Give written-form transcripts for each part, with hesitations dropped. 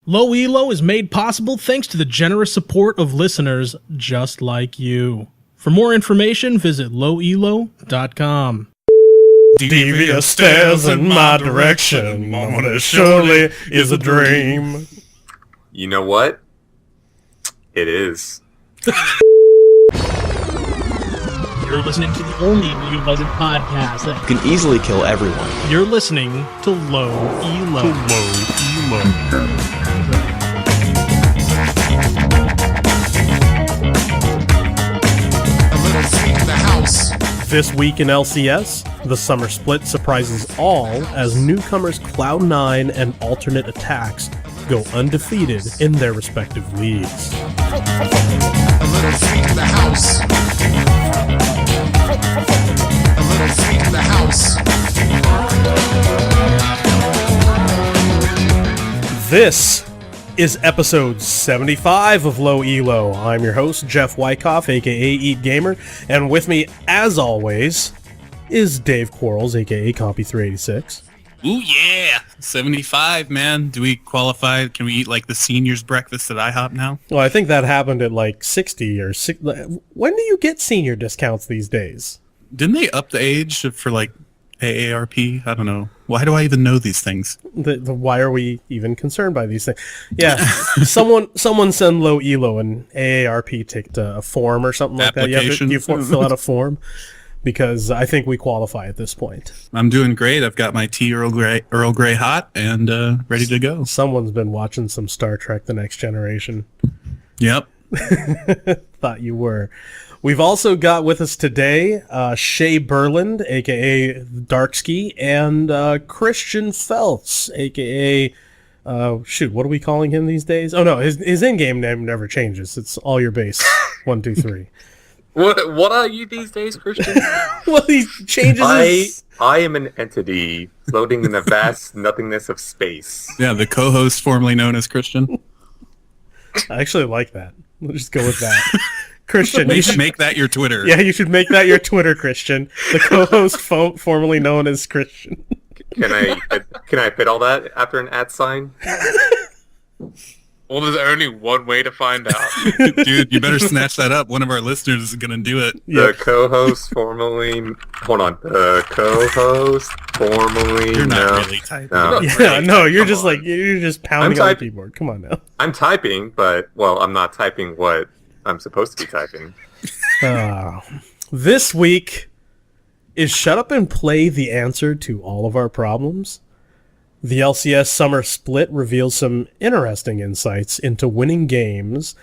Low Elo is made possible thanks to the generous support of listeners just like you. For more information, visit lowelo.com. Devious stares in my direction, Mama, this surely is a dream. You know what? It is. You're listening to the only New Buzzard podcast that can easily kill everyone. You're listening to Low Elo. This week in LCS, the summer split surprises all as newcomers Cloud9 and alternate attacks go undefeated in their respective leagues. A little freak in the house. A little freak in the house. This is episode 75 of Low Elo. I'm your host, Jeff Wyckoff, aka Eat Gamer, and with me, as always, is Dave Quarles, aka Compy386. Ooh, yeah! 75, man. Do we qualify? Can we eat like the seniors' breakfast at IHOP now? Well, I think that happened at like 60 or 60. When do you get senior discounts these days? Didn't they up the age for like AARP? I don't know. Why do I even know these things? Why are we even concerned by these things? Yeah, someone send Low Elo an AARP ticket, a form or something like that. You fill out a form. Because I think we qualify at this point. I'm doing great. I've got my tea Earl Grey hot and ready to go. Someone's been watching some Star Trek The Next Generation. Yep. Thought you were. We've also got with us today Shay Berland, a.k.a. Darkski, and Christian Feltz, a.k.a. What are we calling him these days? Oh, no, his in-game name never changes. It's all your base. 1, 2, 3. What are you these days, Christian? Well, he changes I am an entity floating in the vast nothingness of space. Yeah, the co-host formerly known as Christian. I actually like that. We'll just go with that. Christian, you should make that your Twitter. Yeah, you should make that your Twitter, Christian. The co-host formerly known as Christian. Can I fit all that after an @ sign? Well, there's only one way to find out. Dude, you better snatch that up. One of our listeners is going to do it. The co-host formerly... Hold on. The co-host formerly... You're not really typing. No. Yeah, no, you're just pounding on the keyboard. Come on now. I'm typing, but, well, I'm not typing what I'm supposed to be typing. This week is Shut Up and Play the answer to all of our problems? The LCS Summer Split reveals some interesting insights into winning games,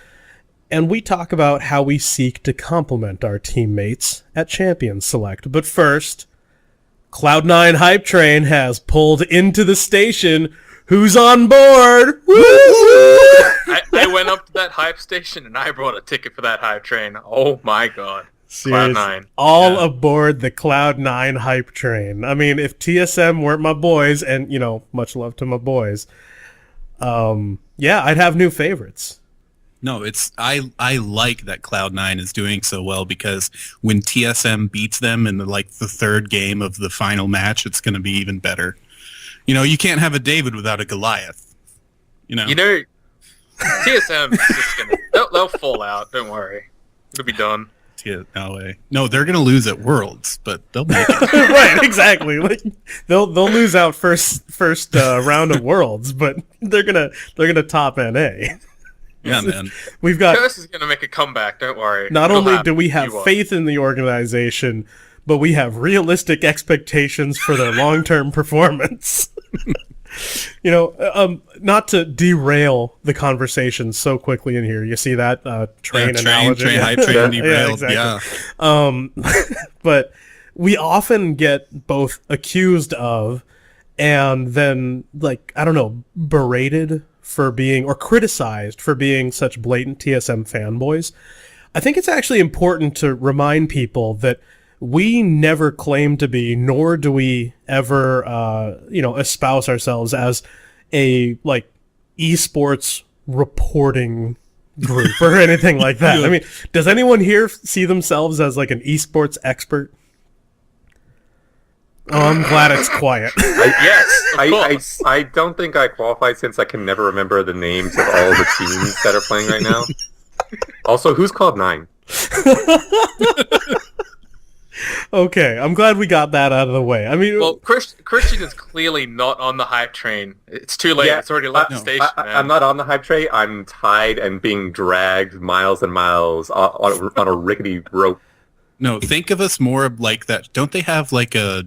and we talk about how we seek to complement our teammates at Champion Select. But first, Cloud9 Hype Train has pulled into the station. Who's on board? Woo! I went up to that hype station and I brought a ticket for that hype train. Oh my god. Cloud9. All aboard the Cloud9 Hype Train. I mean, if TSM weren't my boys, and, much love to my boys, I'd have new favorites. No, I like that Cloud9 is doing so well because when TSM beats them in the third game of the final match, it's going to be even better. You can't have a David without a Goliath. TSM is just going to... They'll fall out. Don't worry. It'll be done. No way. No, they're gonna lose at Worlds, but they'll make it. Right, exactly. They'll lose out first round of Worlds, but they're gonna top NA. Yeah, man. We've got Curse is gonna make a comeback. Don't worry. Not only do we have faith in the organization, but we have realistic expectations for their long-term performance. Not to derail the conversation so quickly in here. You see that train analogy? Hype train derailed. Yeah, exactly. But we often get both accused of and then, berated for being, or criticized for being such blatant TSM fanboys. I think it's actually important to remind people that we never claim to be, nor do we ever, espouse ourselves as a, esports reporting group or anything like that. I mean, does anyone here see themselves as, an esports expert? Oh, I'm glad it's quiet. Yes, of I course. don't think I qualify since I can never remember the names of all the teams that are playing right now. Also, who's Cloud9? Okay, I'm glad we got that out of the way. I mean, Well, Christian is clearly not on the hype train. It's too late. Yeah, It's already left the station, man. I'm not on the hype train. I'm tied and being dragged miles and miles on a rickety rope. No, think of us more like that. Don't they have like a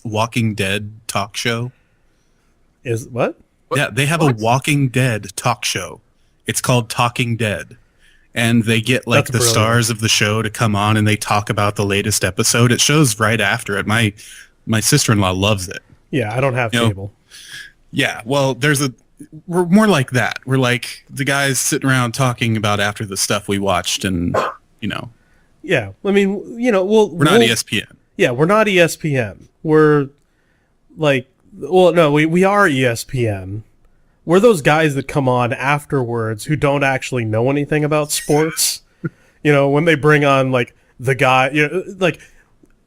Walking Dead talk show? is what? Yeah, they have What? a Walking Dead talk show. It's called Talking Dead. And they get like That's the brilliant. stars of the show to come on and they talk about the latest episode. It shows right after it. My sister-in-law loves it. Yeah, I don't have You know, cable. Yeah, well, we're more like that. We're like the guys sitting around talking about after the stuff we watched and, you know, Yeah, I mean, we're not ESPN. Yeah, we're not ESPN. We're like, well, no, we are ESPN. We're those guys that come on afterwards who don't actually know anything about sports. When they bring on like the guy, like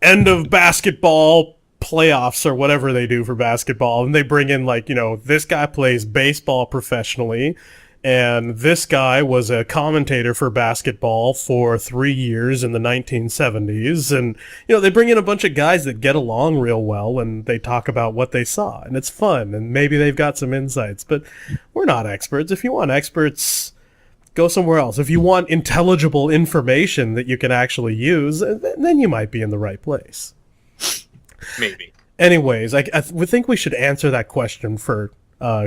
end of basketball playoffs or whatever they do for basketball, and they bring in like, this guy plays baseball professionally, and this guy was a commentator for basketball for 3 years in the 1970s. And, they bring in a bunch of guys that get along real well and they talk about what they saw. And it's fun. And maybe they've got some insights. But we're not experts. If you want experts, go somewhere else. If you want intelligible information that you can actually use, then you might be in the right place. Maybe. Anyways, I would think we should answer that question for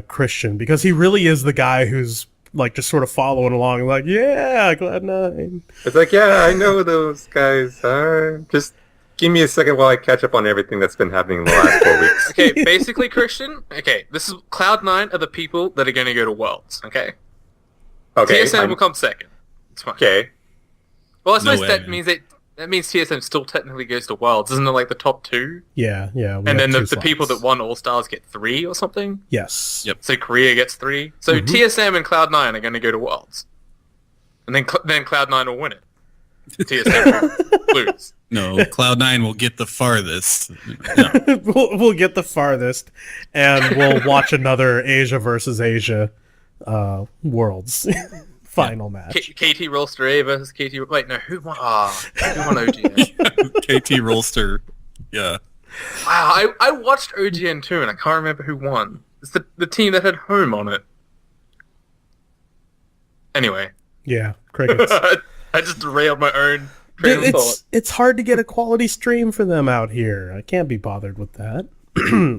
Christian, because he really is the guy who's like just sort of following along and like, yeah, Cloud9. It's like, yeah, I know those guys. Just give me a second while I catch up on everything that's been happening in the last 4 weeks. Okay, basically, Christian. Okay, this is Cloud9 are the people that are going to go to Worlds. Okay. Okay. TSM will come second. It's fine. Okay. Well, I No suppose way, that man. means that means TSM still technically goes to Worlds, isn't it? Like the top two, Yeah. we and have then two the people slots. that won All Stars get 3 or something. Yes. Yep. So Korea gets 3. So TSM and Cloud9 are going to go to Worlds, and then Cloud9 will win it. TSM will lose. No, Cloud9 will get the farthest. No. we'll get the farthest, and we'll watch another Asia versus Asia Worlds final match. KT Rolster A versus KT. Wait, no, who won? Who won OGN? KT Rolster. Yeah. Wow, I watched OGN too, and I can't remember who won. It's the team that had home on it. Anyway, Yeah, crickets. I just derailed my own train of thought. It's hard to get a quality stream for them out here. I can't be bothered with that.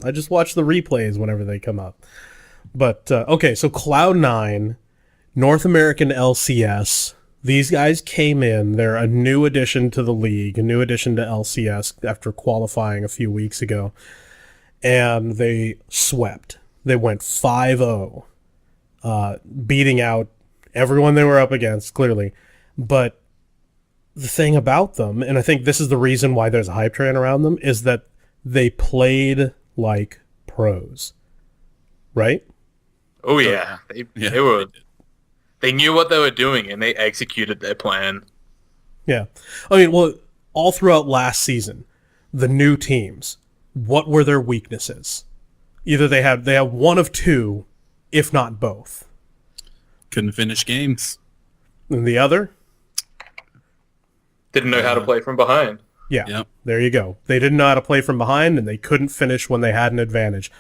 I just watch the replays whenever they come up. But okay, so Cloud9, North American LCS. These guys came in. They're a new addition to the league, a new addition to LCS after qualifying a few weeks ago. And they swept. They went 5-0, beating out everyone they were up against, clearly. But the thing about them, and I think this is the reason why there's a hype train around them, is that they played like pros. Right? Oh yeah, Yeah. they knew what they were doing and they executed their plan. Yeah. I mean, well, all throughout last season, the new teams, what were their weaknesses? Either they have one of two, if not both. Couldn't finish games. And the other? Didn't know how to play from behind. Yeah. Yep. There you go. They didn't know how to play from behind, and they couldn't finish when they had an advantage.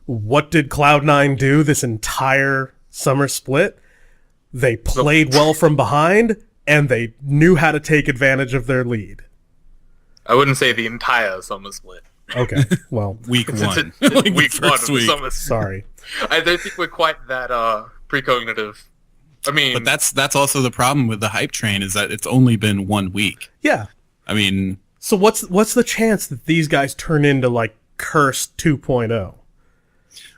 What did Cloud9 do this entire summer split? They played well from behind, and they knew how to take advantage of their lead. I wouldn't say the entire summer split. Okay, well, Week It's one. it's Like the week one of first the week. summer split. sorry. I don't think we're quite that precognitive. I mean, But that's also the problem with the hype train is that it's only been 1 week. Yeah. I mean, So what's the chance that these guys turn into like Curse 2.0?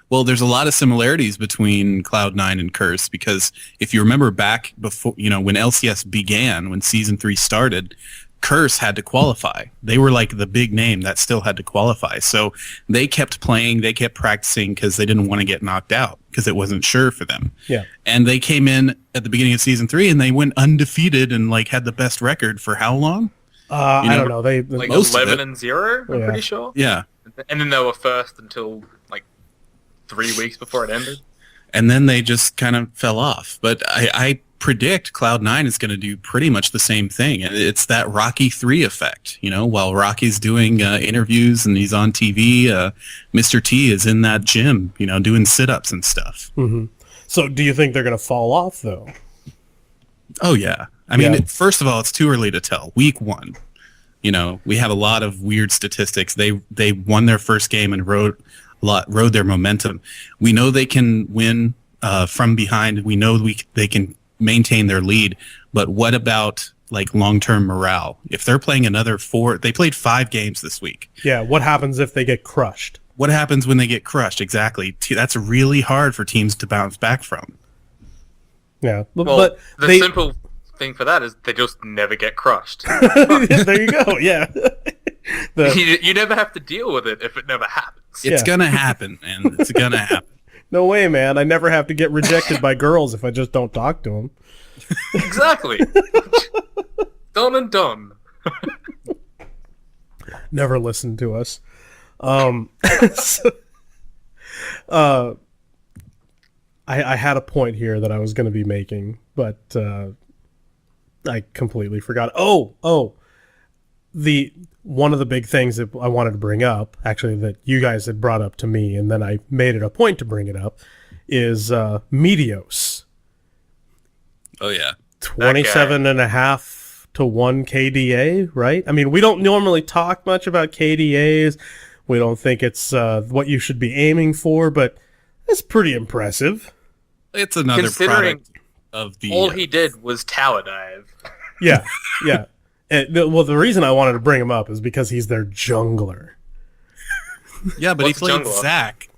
well, there's a lot of similarities between Cloud9 and Curse because if you remember back before, when LCS began, when Season 3 started, Curse had to qualify. They were like the big name that still had to qualify. So they kept playing, they kept practicing because they didn't want to get knocked out because it wasn't sure for them. Yeah. And they came in at the beginning of Season 3 and they went undefeated and like had the best record for how long? I don't know. They like Most of 11 it. and 0. I'm Yeah. pretty sure. Yeah. And then they were first until like 3 weeks before it ended. And then they just kind of fell off. But I predict Cloud9 is going to do pretty much the same thing. And it's that Rocky 3 effect. While Rocky's doing interviews and he's on TV, Mr. T is in that gym, doing sit-ups and stuff. Mm-hmm. So do you think they're going to fall off, though? Oh, yeah. I mean, Yeah. first of all, it's too early to tell. Week 1, we have a lot of weird statistics. They won their first game and rode their momentum. We know they can win from behind. We know they can maintain their lead. But what about like long-term morale? If they're playing another 4, they played 5 games this week. Yeah, what happens if they get crushed? What happens when they get crushed? Exactly. That's really hard for teams to bounce back from. Yeah, Well, but the they, simple thing for that is they just never get crushed. there you go. Yeah, You never have to deal with it if it never happens. It's Yeah. going to happen, man. It's going to happen. no way, man. I never have to get rejected by girls if I just don't talk to them. Exactly. Done and done. Never listen to us. I had a point here that I was going to be making, but I completely forgot. One of the big things that I wanted to bring up, actually, that you guys had brought up to me, and then I made it a point to bring it up, is Medios. Oh, yeah. 27.5 to 1 KDA, right? I mean, we don't normally talk much about KDAs. We don't think it's what you should be aiming for, but it's pretty impressive. It's another Considering product of the... all he did was tower dive. Yeah, yeah. Well, the reason I wanted to bring him up is because he's their jungler. Yeah, but What's he played jungler? Zac.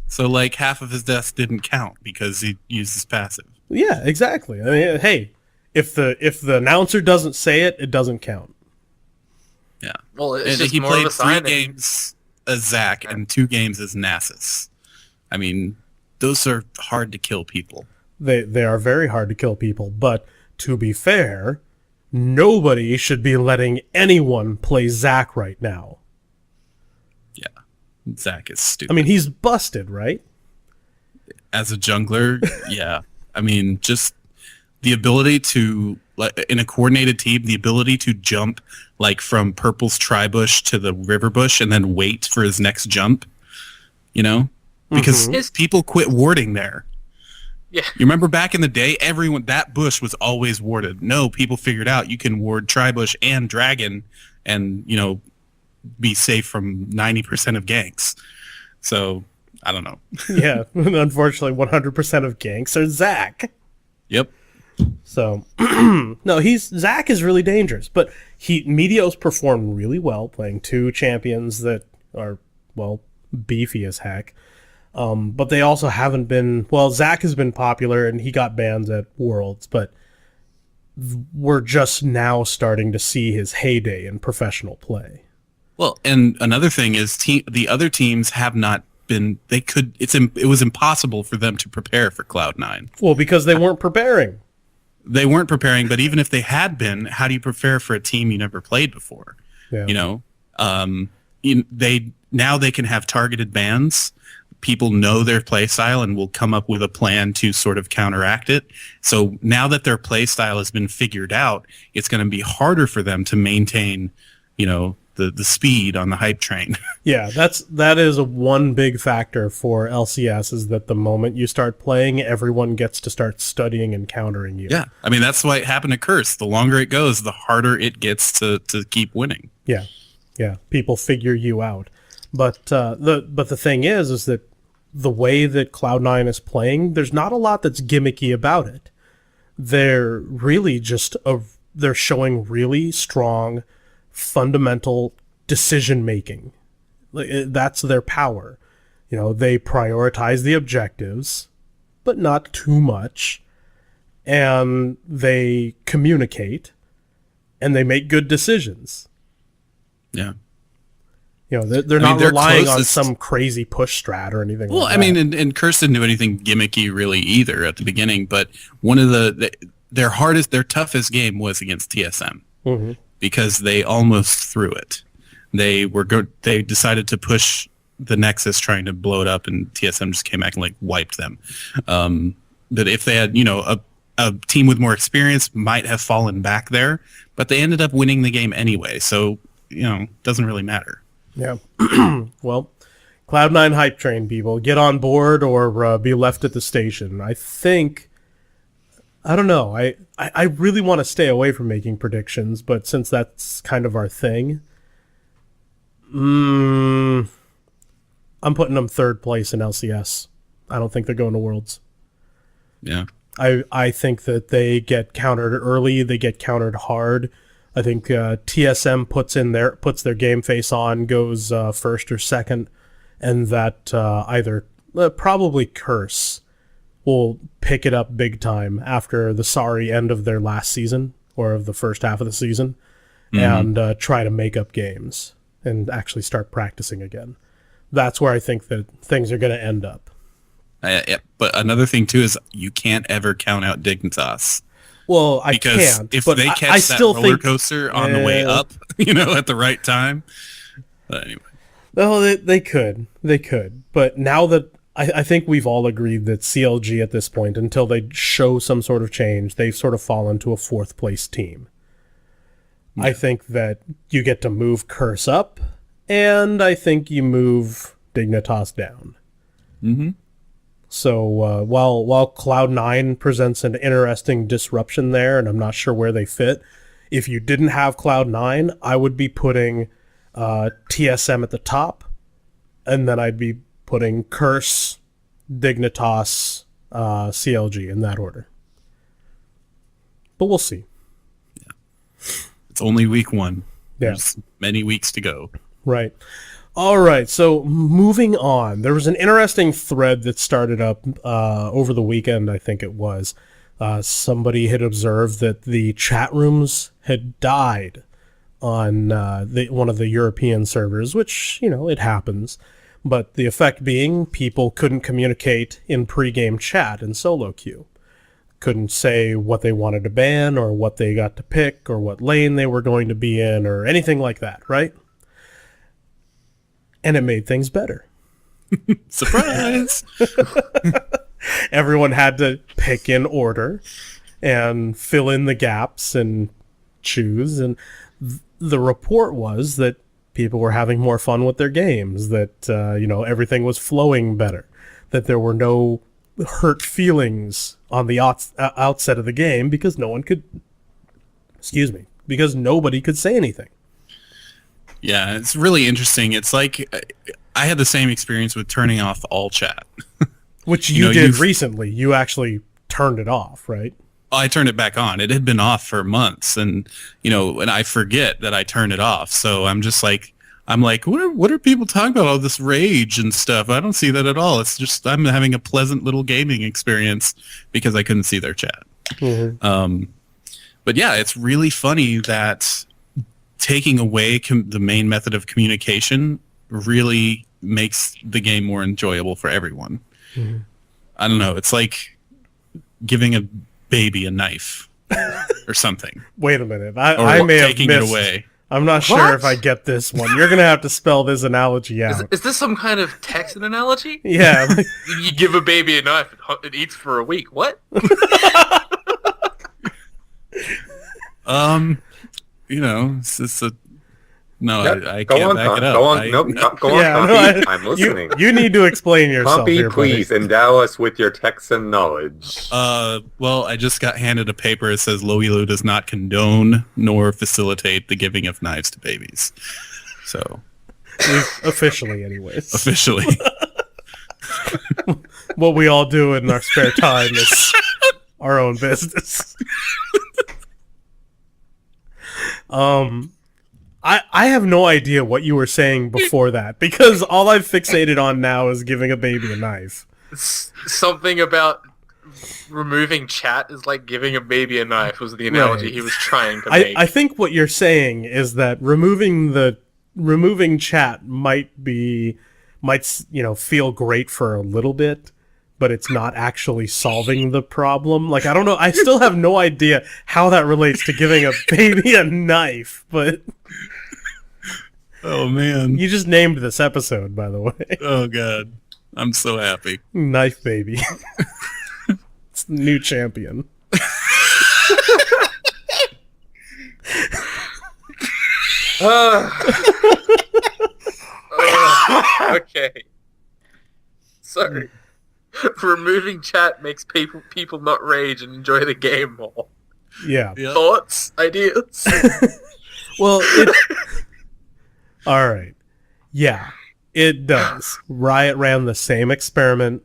So, like, half of his deaths didn't count because he used his passive. Yeah, exactly. I mean, hey, if the announcer doesn't say it, it doesn't count. Yeah. Well, it's And just he more of played a sign 3 games as Zac and 2 games as Nasus. I mean, those are hard to kill people. They are very hard to kill people, but to be fair, nobody should be letting anyone play Zac right now. Yeah. Zac is stupid. I mean, he's busted, right? As a jungler, yeah. I mean, just the ability to, like, in a coordinated team, the ability to jump, like, from Purple's Tribush to the River Bush and then wait for his next jump, Because people quit warding there. Yeah. You remember back in the day, that bush was always warded. No, people figured out you can ward Tribush and Dragon and, be safe from 90% of ganks. So, I don't know. Yeah, unfortunately, 100% of ganks are Zac. Yep. So, no, Zac is really dangerous, but Medios performed really well playing 2 champions that are, well, beefy as heck. But they also haven't been, Zac has been popular and he got bans at Worlds, but we're just now starting to see his heyday in professional play. Well, and another thing is the other teams have not been, it was impossible for them to prepare for Cloud9. Well, because they weren't preparing. They weren't preparing, but even if they had been, how do you prepare for a team you never played before? Yeah. Now they can have targeted bans. People know their play style and will come up with a plan to sort of counteract it. So now that their play style has been figured out, it's going to be harder for them to maintain, the speed on the hype train. Yeah, that is one big factor for LCS is that the moment you start playing, everyone gets to start studying and countering you. Yeah, I mean, that's why it happened to Curse. The longer it goes, the harder it gets to keep winning. Yeah, people figure you out. But the thing is that the way that Cloud9 is playing, there's not a lot that's gimmicky about it. They're really they're showing really strong fundamental decision making. That's their power. They prioritize the objectives, but not too much, and they communicate, and they make good decisions. Yeah. They're not their relying on closest- some crazy push strat or anything Well, like I that. mean, and Curse didn't do anything gimmicky really either at the beginning, but one of their toughest game was against TSM. Mm-hmm. because they almost threw it. They decided to push the Nexus, trying to blow it up, and TSM just came back and like wiped them. That if they had, a team with more experience might have fallen back there, but they ended up winning the game anyway. So, doesn't really matter. Yeah. Well, Cloud9 hype train, people. Get on board or be left at the station. I don't know. I really want to stay away from making predictions, but since that's kind of our thing, I'm putting them third place in LCS. I don't think they're going to Worlds. Yeah. I think that they get countered early. They get countered hard. I think TSM puts their game face on, goes first or second, and that either probably Curse will pick it up big time after the sorry end of their last season or of the first half of the season, and try to make up games and actually start practicing again. That's where I think that things are going to end up. But another thing too is you can't ever count out Dignitas. Well, I because can't. if but they I catch that still roller think, coaster on the way up, at the right time. But anyway. Well, they could. But now that I think we've all agreed that CLG at this point, until they show some sort of change, they've sort of fallen to a fourth place team. Yeah. I think that you get to move Curse up, and I think you move Dignitas down. Mm-hmm. So while Cloud9 presents an interesting disruption there, and I'm not sure where they fit, if you didn't have Cloud9, I would be putting TSM at the top, and then I'd be putting Curse, Dignitas, CLG in that order. But we'll see. Yeah. It's only week 1. Yeah. There's many weeks to go. Right. All right, so moving on. There was an interesting thread that started up over the weekend, I think it was. Somebody had observed that the chat rooms had died on one of the European servers, which, it happens. But the effect being people couldn't communicate in pre-game chat in solo queue. Couldn't say what they wanted to ban or what they got to pick or what lane they were going to be in or anything like that, right? And it made things better. Surprise! Everyone had to pick in order and fill in the gaps and choose. And the report was that people were having more fun with their games, that, everything was flowing better, that there were no hurt feelings on the outset of the game because because nobody could say anything. Yeah, it's really interesting. It's like I had the same experience with turning off all chat. Which you did recently. You actually turned it off, right? I turned it back on. It had been off for months, and and I forget that I turned it off. So I'm just like, what are people talking about? All this rage and stuff. I don't see that at all. It's just I'm having a pleasant little gaming experience because I couldn't see their chat. Mm-hmm. But yeah, it's really funny that taking away the main method of communication really makes the game more enjoyable for everyone. Mm-hmm. I don't know. It's like giving a baby a knife or something. Wait a minute. I may have missed. It away. I'm not sure if I get this one. You're going to have to spell this analogy out. Is this some kind of Texan analogy? Yeah. You give a baby a knife, it eats for a week. What? It's just a... No, Yep. I go can't on, back Tom. it up. Go on, go on, Pumpy. I'm listening. You need to explain yourself Pumpy, here, please buddy. endow us with your Texan knowledge. Well, I just got handed a paper that says Lowelo does not condone nor facilitate the giving of knives to babies. So... Officially, anyways. Officially. What we all do in our spare time is our own business. I have no idea what you were saying before that, because all I've fixated on now is giving a baby a knife. Something about removing chat is like giving a baby a knife was the analogy he was trying to make. I think what you're saying is that removing chat might feel great for a little bit, but it's not actually solving the problem. Like, I don't know. I still have no idea how that relates to giving a baby a knife, but Oh man. you just named this episode, by the way. Oh god. I'm so happy. Knife baby. It's the new champion. Okay. Sorry. Removing chat makes people not rage and enjoy the game more. Yeah. Yep. Thoughts? Ideas? Well, all right. Yeah, it does. Riot ran the same experiment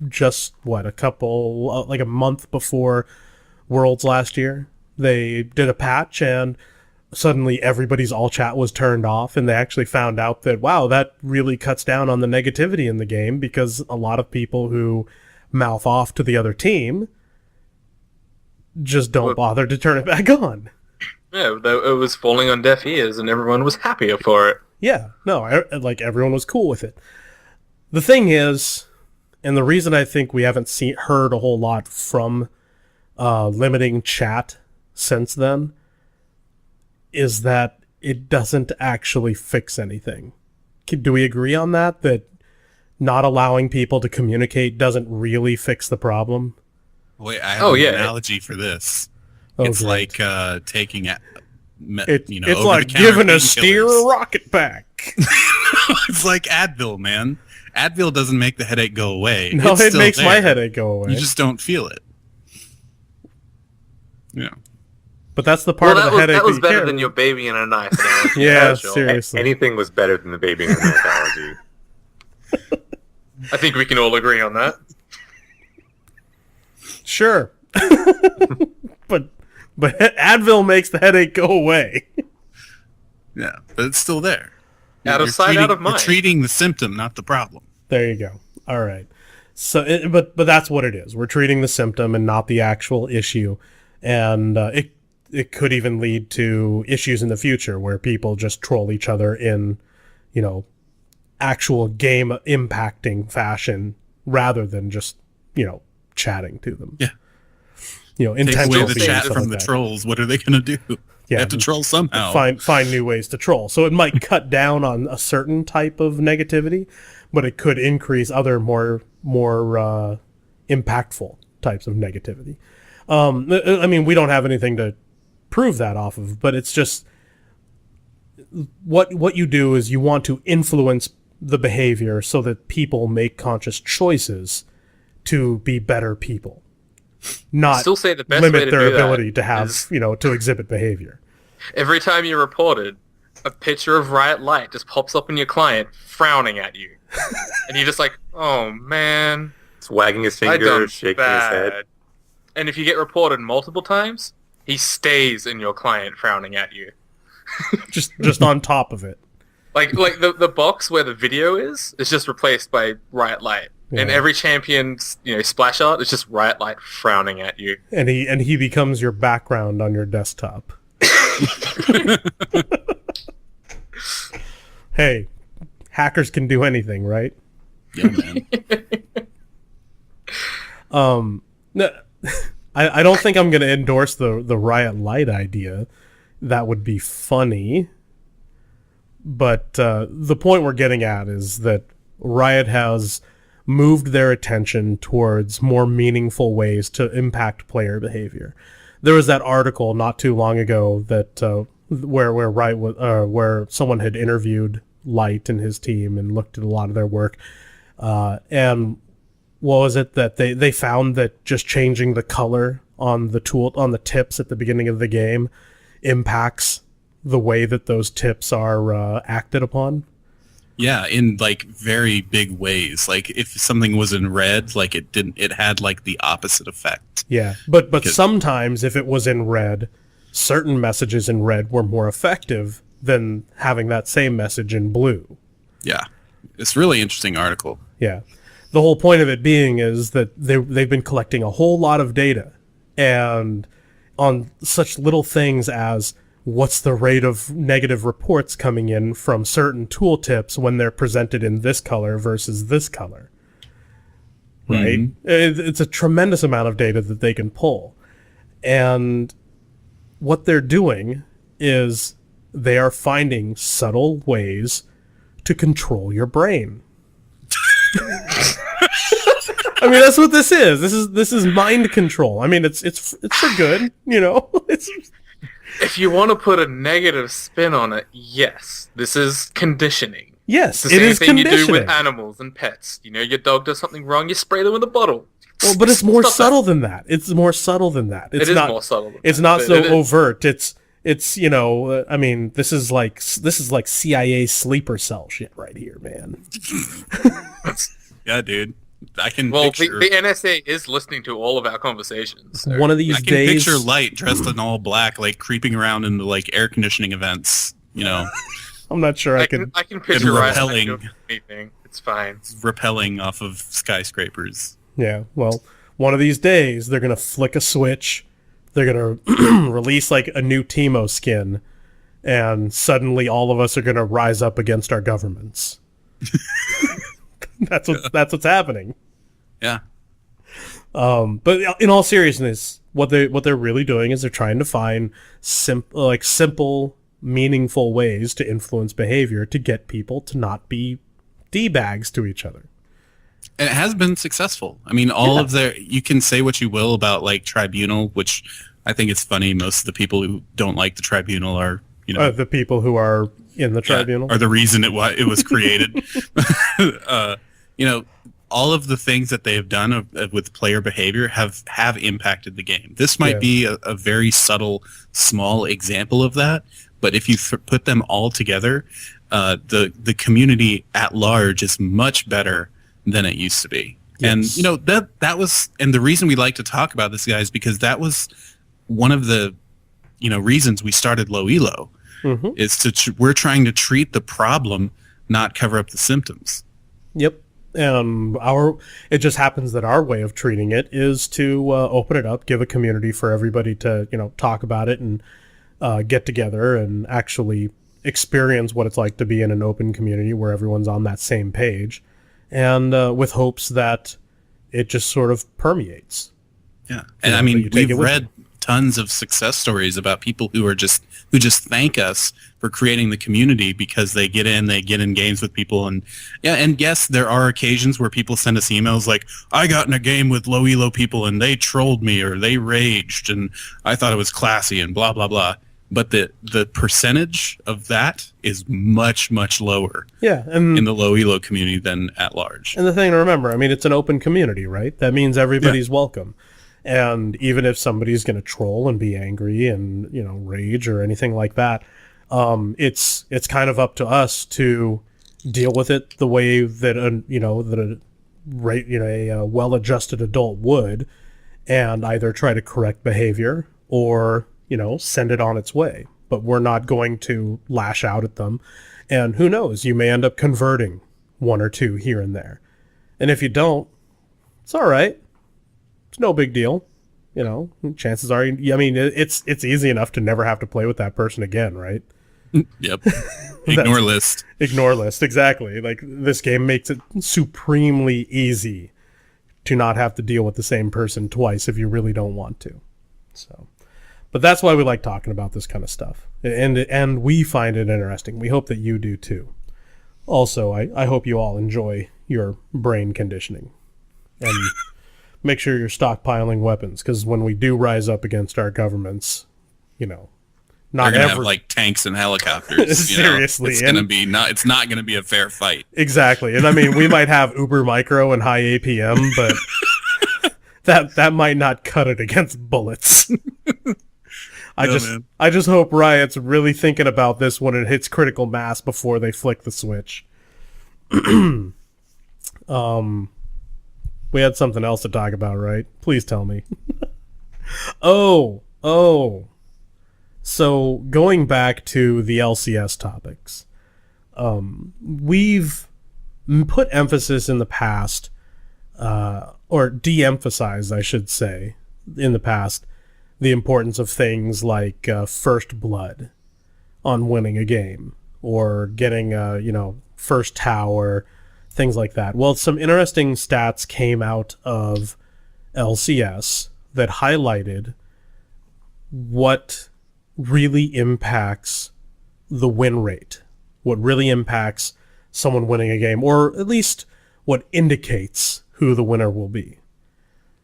just, like a month before Worlds last year. They did a patch and suddenly everybody's all chat was turned off, and they actually found out that, wow, that really cuts down on the negativity in the game, because a lot of people who mouth off to the other team just don't bother to turn it back on. Yeah, it was falling on deaf ears and everyone was happier for it. Yeah, no, everyone was cool with it. The thing is, and the reason I think we haven't heard a whole lot from limiting chat since then, is that it doesn't actually fix anything. Do we agree on that? That not allowing people to communicate doesn't really fix the problem? Wait, I have an analogy for this. Oh, It's great. like taking It's like giving a steer a rocket pack. It's like Advil, man. Advil doesn't make the headache go away. No, It's it still makes my there. headache go away. You just don't feel it. Yeah. But that's the part of the headache that was you better care than your baby and a knife analogy. Yeah, Sure. seriously. Anything was better than the baby in the mythology. I think we can all agree on that. Sure. but Advil makes the headache go away. Yeah, but it's still there. Out of sight, out of mind. You're treating the symptom, not the problem. There you go. All right. So, but that's what it is. We're treating the symptom and not the actual issue, and it could even lead to issues in the future where people just troll each other in, actual game impacting fashion rather than just chatting to them. Yeah. Take away intentional the feeds, chat stuff from like the that. trolls. What are they going to do? They have to troll somehow. Find new ways to troll. So it might cut down on a certain type of negativity, but it could increase other more impactful types of negativity. I mean, we don't have anything to prove that off of, but it's just what you do is you want to influence the behavior so that people make conscious choices to be better people. Not Still say the best way limit to their do that ability to have, is- to exhibit behavior. Every time you reported, a picture of Riot Light just pops up in your client frowning at you. And you're just like, oh man, It's wagging his I finger, done shaking bad. his head. And if you get reported multiple times, he stays in your client frowning at you. Just on top of it. Like the box where the video is just replaced by Riot Light. And Yeah. every champion's splash art is just Riot Light frowning at you. And he becomes your background on your desktop. Hey, hackers can do anything, right? Yeah, man. No, I don't think I'm going to endorse the Riot Light idea. That would be funny. But the point we're getting at is that Riot has moved their attention towards more meaningful ways to impact player behavior. There was that article not too long ago that where Riot where someone had interviewed Light and his team and looked at a lot of their work, and what was it that they found that just changing the color on the tips at the beginning of the game impacts the way that those tips are acted upon. Yeah, in like very big ways. Like if something was in red, like it had like the opposite effect. Yeah, but sometimes if it was in red, certain messages in red were more effective than having that same message in blue. Yeah. It's a really interesting article. Yeah. The whole point of it being is that they've been collecting a whole lot of data, and on such little things as what's the rate of negative reports coming in from certain tooltips when they're presented in this color versus this color. right? It's a tremendous amount of data that they can pull. And what they're doing is they are finding subtle ways to control your brain. I mean, that's what this is. This is mind control. I mean, it's for good, you know. It's If you want to put a negative spin on it, yes, this is conditioning. yes, It's it the is same thing you do conditioning. with animals and pets. You know, your dog does something wrong, you spray them with a bottle. Well, but it's more Stop that. subtle than that. It's more subtle than that. It's It is not, more subtle than It's that, not but so it is. overt. It's you know. I mean, this is like CIA sleeper cell shit right here, man. Yeah, dude. I can Well, picture. the NSA is listening to all of our conversations. So. One of these I can days, picture Light dressed in all black, like creeping around in the like air conditioning events. You know, I'm not sure I I can. can picture and Ryan repelling. doing anything. It's fine. rappelling off of skyscrapers. Yeah. Well, one of these days they're gonna flick a switch. They're gonna release like a new Teemo skin, and suddenly all of us are gonna rise up against our governments. That's what's happening. Yeah. But in all seriousness, what they're really doing is they're trying to find simple, meaningful ways to influence behavior to get people to not be D-bags to each other. And it has been successful. I mean, all of their, you can say what you will about like Tribunal, which I think it's funny. Most of the people who don't like the Tribunal are, you know, The people who are in the tribunal. are the reason it was created. You know, all of the things that they have done with player behavior have impacted the game. This might be a very subtle, small example of that, but if you put them all together, the community at large is much better than it used to be. Yes. And you know that was, and the reason we like to talk about this, guys, because that was one of the reasons we started Lowelo, is we're trying to treat the problem, not cover up the symptoms. Yep. It just happens that our way of treating it is to open it up, give a community for everybody to talk about it and get together and actually experience what it's like to be in an open community where everyone's on that same page, and with hopes that it just sort of permeates. Yeah, and I you mean, take it we've with read tons of success stories about people who just thank us for creating the community because they get in games with people, and yes, there are occasions where people send us emails like, I got in a game with low elo people and they trolled me or they raged and I thought it was classy and blah blah blah. But the percentage of that is much, much lower in the low elo community than at large. And the thing to remember, I mean, it's an open community, right? That means everybody's welcome. And even if somebody's going to troll and be angry and, rage or anything like that, it's kind of up to us to deal with it the way that a well-adjusted adult would, and either try to correct behavior or, send it on its way. But we're not going to lash out at them. And who knows, you may end up converting one or two here and there. And if you don't, it's all right. It's no big deal. Chances are, I mean, it's easy enough to never have to play with that person again, right? Yep. Ignore list. Ignore list, exactly. Like, this game makes it supremely easy to not have to deal with the same person twice if you really don't want to. So, but that's why we like talking about this kind of stuff. And we find it interesting. We hope that you do too. Also, I hope you all enjoy your brain conditioning. And make sure you're stockpiling weapons, because when we do rise up against our governments, They're not gonna ever have like tanks and helicopters. Seriously, it's gonna be it's not gonna be a fair fight. Exactly. And I mean, we might have uber micro and high APM, but that might not cut it against bullets. I just hope Riot's really thinking about this when it hits critical mass before they flick the switch. We had something else to talk about, right? Please tell me. Oh. So going back to the LCS topics, we've put emphasis in the past, or de-emphasized, I should say, in the past, the importance of things like first blood on winning a game, or getting first tower, things like that. Well, some interesting stats came out of LCS that highlighted what really impacts the win rate, what really impacts someone winning a game, or at least what indicates who the winner will be.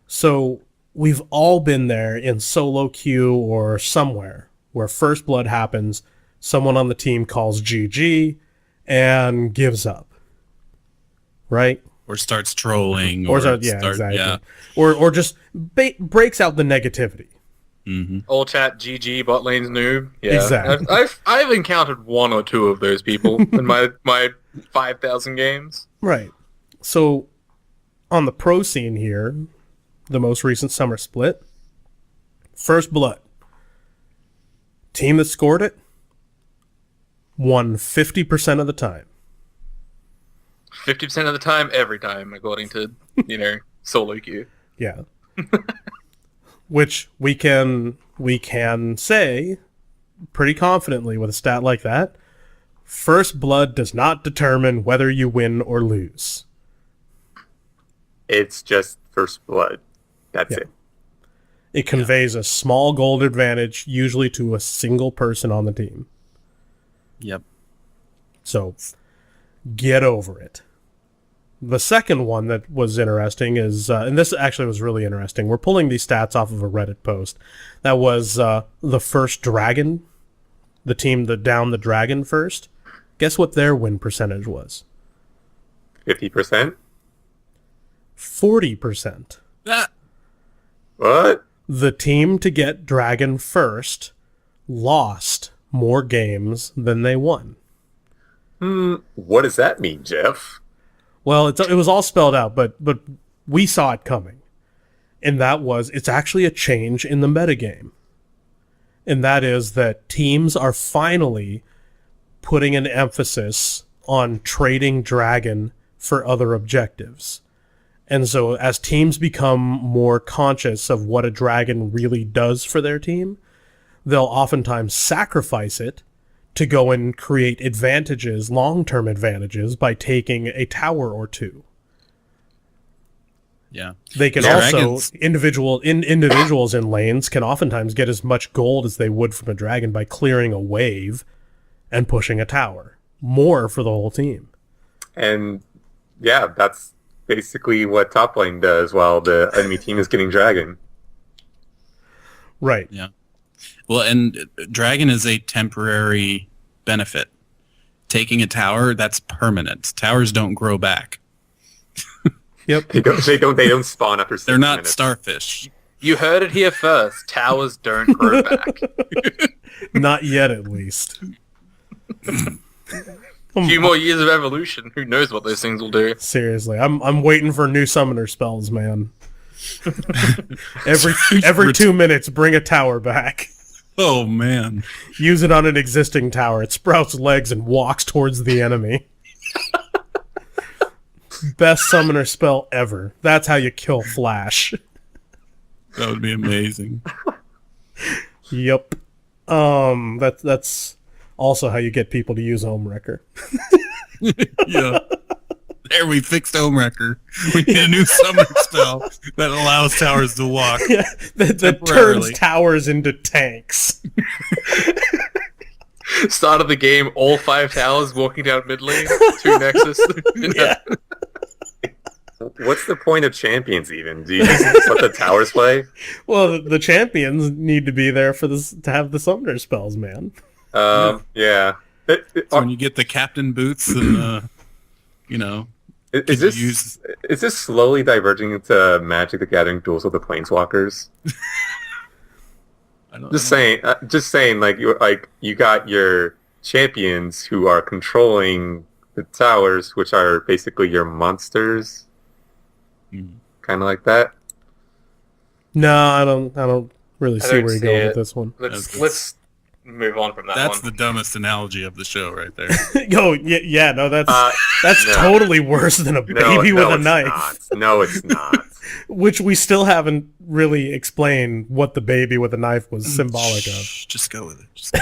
So we've all been there in solo queue or somewhere where first blood happens, someone on the team calls GG and gives up. Right? Or starts trolling. Exactly. Yeah. Or just breaks out the negativity. Mm-hmm. All chat GG bot lane's noob. Yeah, Exactly. I've encountered one or two of those people in my 5,000 games. Right. So on the pro scene here, the most recent summer split, first blood. Team that scored it won 50% of the time. 50% of the time, every time, according to, solo queue. Yeah. Which we can say pretty confidently with a stat like that. First blood does not determine whether you win or lose. It's just first blood. That's it. It conveys a small gold advantage, usually to a single person on the team. Yep. So get over it. The second one that was interesting is, and this actually was really interesting, we're pulling these stats off of a Reddit post. That was the first dragon, the team that downed the dragon first. Guess what their win percentage was? 50%? 40%. Ah, What? The team to get dragon first lost more games than they won. What does that mean, Jeff? Well, it was all spelled out, but we saw it coming. And that was, it's actually a change in the metagame. And that is that teams are finally putting an emphasis on trading dragon for other objectives. And so as teams become more conscious of what a dragon really does for their team, they'll oftentimes sacrifice it to go and create advantages, long-term advantages, by taking a tower or two. yeah. They can Dragons- individuals in lanes can oftentimes get as much gold as they would from a dragon by clearing a wave and pushing a tower. More for the whole team. And yeah, that's basically what top lane does while the enemy team is getting dragon. Right. Yeah. Well, and dragon is a temporary benefit. Taking a tower, that's permanent. Towers don't grow back. Yep. They don't spawn after 6 They're not minutes. starfish. You heard it here first. Towers don't grow back. Not yet, at least. A few more years of evolution. Who knows what those things will do? Seriously, I'm waiting for new summoner spells, man. every 2 minutes, bring a tower back. Oh, man. Use it on an existing tower. It sprouts legs and walks towards the enemy. Best summoner spell ever. That's how you kill Flash. That would be amazing. Yep. That's also how you get people to use Homewrecker. Yeah. There, we fixed Homewrecker. We need a new summoning spell that allows towers to walk. Yeah, that Temporarily. turns towers into tanks. Start of the game, all 5 towers walking down mid lane, 2 Nexus. Yeah. What's the point of champions even? Do you just let the towers play? Well, the champions need to be there for this to have the summoner spells, man. Yeah. So when you get the captain boots and, Is this slowly diverging into Magic the Gathering duels with the Planeswalkers? I don't Just know. saying, you got your champions who are controlling the towers, which are basically your monsters, kind of like that. No, I don't really see don't where you're see going it. with this one. Let's move on from that That's one. the dumbest analogy of the show right there. Oh, yeah, no, that's No. totally worse than a baby with a it's knife. Not. No, it's not. Which we still haven't really explained what the baby with a knife was symbolic of. Shh, just go with it. Just go.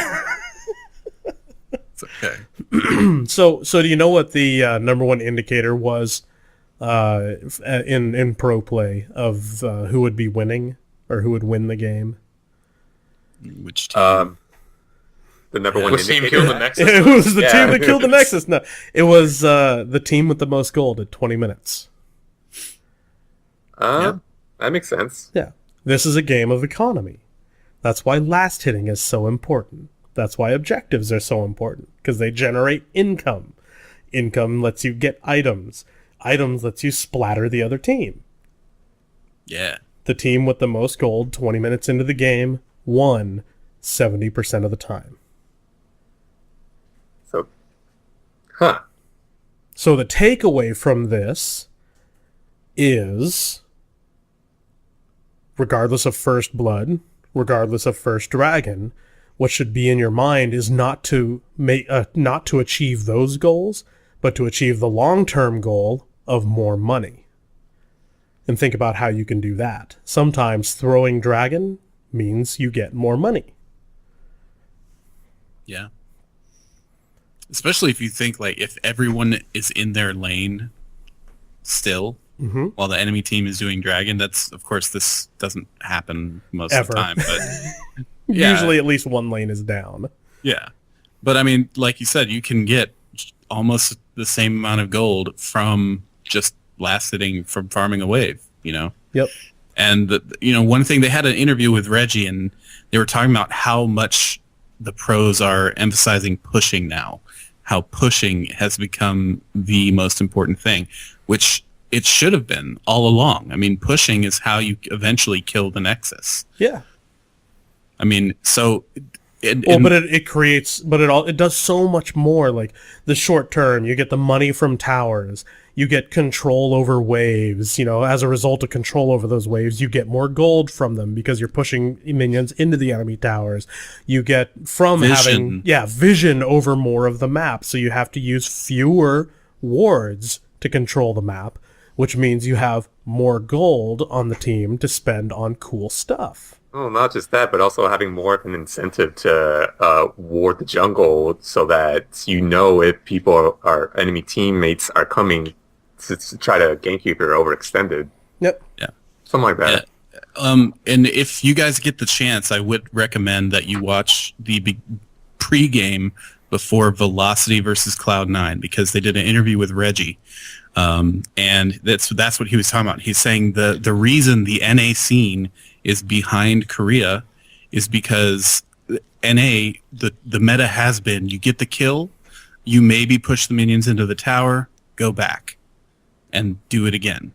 It's okay. So do you know what the number one indicator was in pro play of who would be winning or who would win the game? Which team? The number one Which team indicator. killed the Nexus? It was the Yeah. team that killed the Nexus. No, it was the team with the most gold at 20 minutes. That makes sense. Yeah. This is a game of economy. That's why last hitting is so important. That's why objectives are so important, because they generate income. Income lets you get items. Items lets you splatter the other team. Yeah. The team with the most gold 20 minutes into the game won 70% of the time. So, huh. So the takeaway from this is, regardless of first blood, regardless of first dragon, what should be in your mind is not to achieve those goals, but to achieve the long-term goal of more money. And think about how you can do that. Sometimes throwing dragon means you get more money. Yeah. Especially if you think, like, if everyone is in their lane still, while the enemy team is doing dragon, that's, of course, this doesn't happen most of the Ever. time. But yeah. Usually at least one lane is down. Yeah. But, I mean, like you said, you can get almost the same amount of gold from just last hitting from farming a wave, you know? Yep. And, one thing, they had an interview with Reggie, and they were talking about how much the pros are emphasizing pushing now, how pushing has become the most important thing, which it should have been all along. I mean, pushing is how you eventually kill the Nexus. Yeah. I mean, so... but it does so much more. Like the short term, you get the money from towers, you get control over waves. As a result of control over those waves, you get more gold from them because you're pushing minions into the enemy towers. You get from Vision. having vision over more of the map, so you have to use fewer wards to control the map, which means you have more gold on the team to spend on cool stuff. Well, not just that, but also having more of an incentive to ward the jungle so that if people are enemy teammates are coming to try to gank you if you're overextended. Yep. Yeah. Something like that. And if you guys get the chance, I would recommend that you watch the pre-game before Velocity versus Cloud9, because they did an interview with Reggie. And that's what he was talking about. He's saying the reason the NA scene is behind Korea is because NA, the meta has been, you get the kill, you maybe push the minions into the tower, go back, and do it again.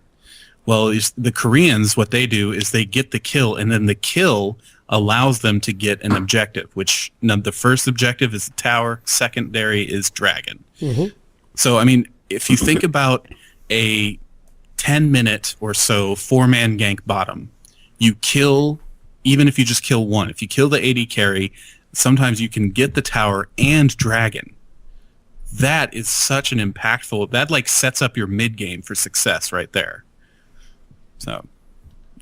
Well, the Koreans, what they do is they get the kill, and then the kill allows them to get an objective, which the first objective is the tower, secondary is dragon. Mm-hmm. So, I mean, if you think about a 10-minute or so 4-man gank bottom, you kill, even if you just kill one, if you kill the AD carry, sometimes you can get the tower and dragon. That is such an impactful, that like sets up your mid game for success right there. So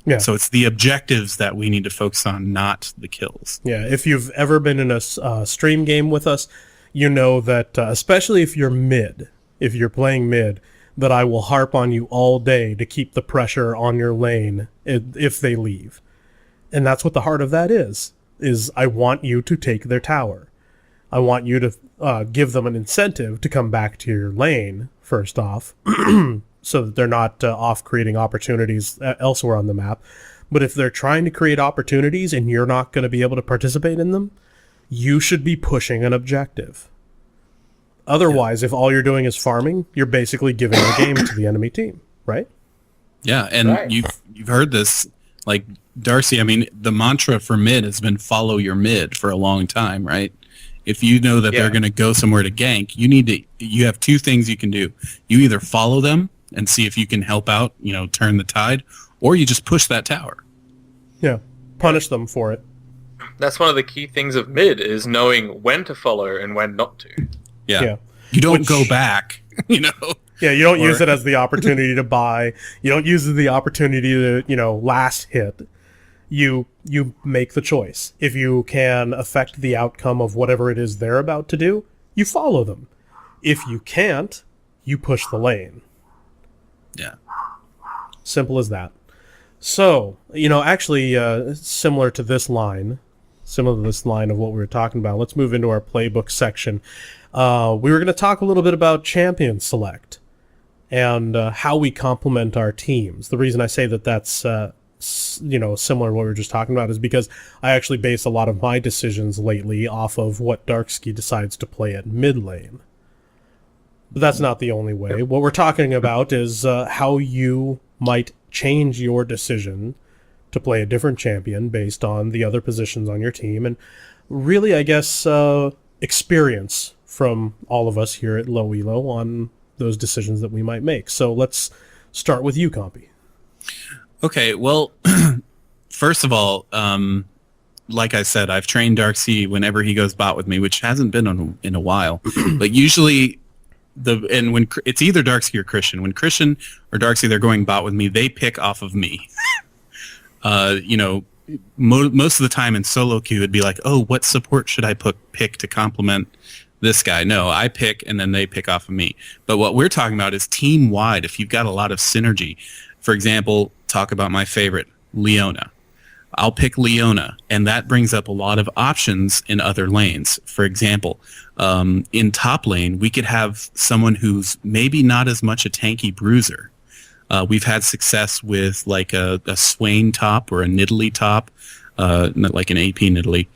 it's the objectives that we need to focus on, not the kills. Yeah, if you've ever been in a stream game with us, you know that, especially if you're playing mid, that I will harp on you all day to keep the pressure on your lane if they leave. And that's what the heart of that is I want you to take their tower. I want you to give them an incentive to come back to your lane, first off, so that they're not off creating opportunities elsewhere on the map. But if they're trying to create opportunities and you're not going to be able to participate in them, you should be pushing an objective. Otherwise, if all you're doing is farming, you're basically giving the game to the enemy team, right? Yeah, and Right. you've heard this, like Darcy. I mean, the mantra for mid has been follow your mid for a long time, right? If you know that they're going to go somewhere to gank, you have two things you can do. You either follow them and see if you can help out, turn the tide, or you just push that tower. Yeah, punish them for it. That's one of the key things of mid, is knowing when to follow and when not to. Yeah. You don't go back, Yeah, you don't use it as the opportunity to buy. You don't use it as the opportunity to, last hit. You make the choice. If you can affect the outcome of whatever it is they're about to do, you follow them. If you can't, you push the lane. Yeah. Simple as that. So, actually, similar to this line of what we were talking about, let's move into our playbook section. We were going to talk a little bit about champion select and how we complement our teams. The reason I say that that's similar to what we were just talking about is because I actually base a lot of my decisions lately off of what Darkski decides to play at mid lane. But that's not the only way. What we're talking about is how you might change your decision to play a different champion based on the other positions on your team, and really, I guess, experience from all of us here at Lowelo on those decisions that we might make. So let's start with you, Compy. Okay, well, first of all, like I said, I've trained Darkseid whenever he goes bot with me, which hasn't been in a while. But usually, when it's either Darkseid or Christian. When Christian or Darkseid they're going bot with me, they pick off of me. Most of the time in solo queue, it'd be like, oh, what support should I pick to complement this guy? No, I pick, and then they pick off of me. But what we're talking about is team-wide. If you've got a lot of synergy, for example, talk about my favorite, Leona. I'll pick Leona, and that brings up a lot of options in other lanes. For example, in top lane, we could have someone who's maybe not as much a tanky bruiser. We've had success with like a Swain top or a Nidalee top, like an AP Nidalee.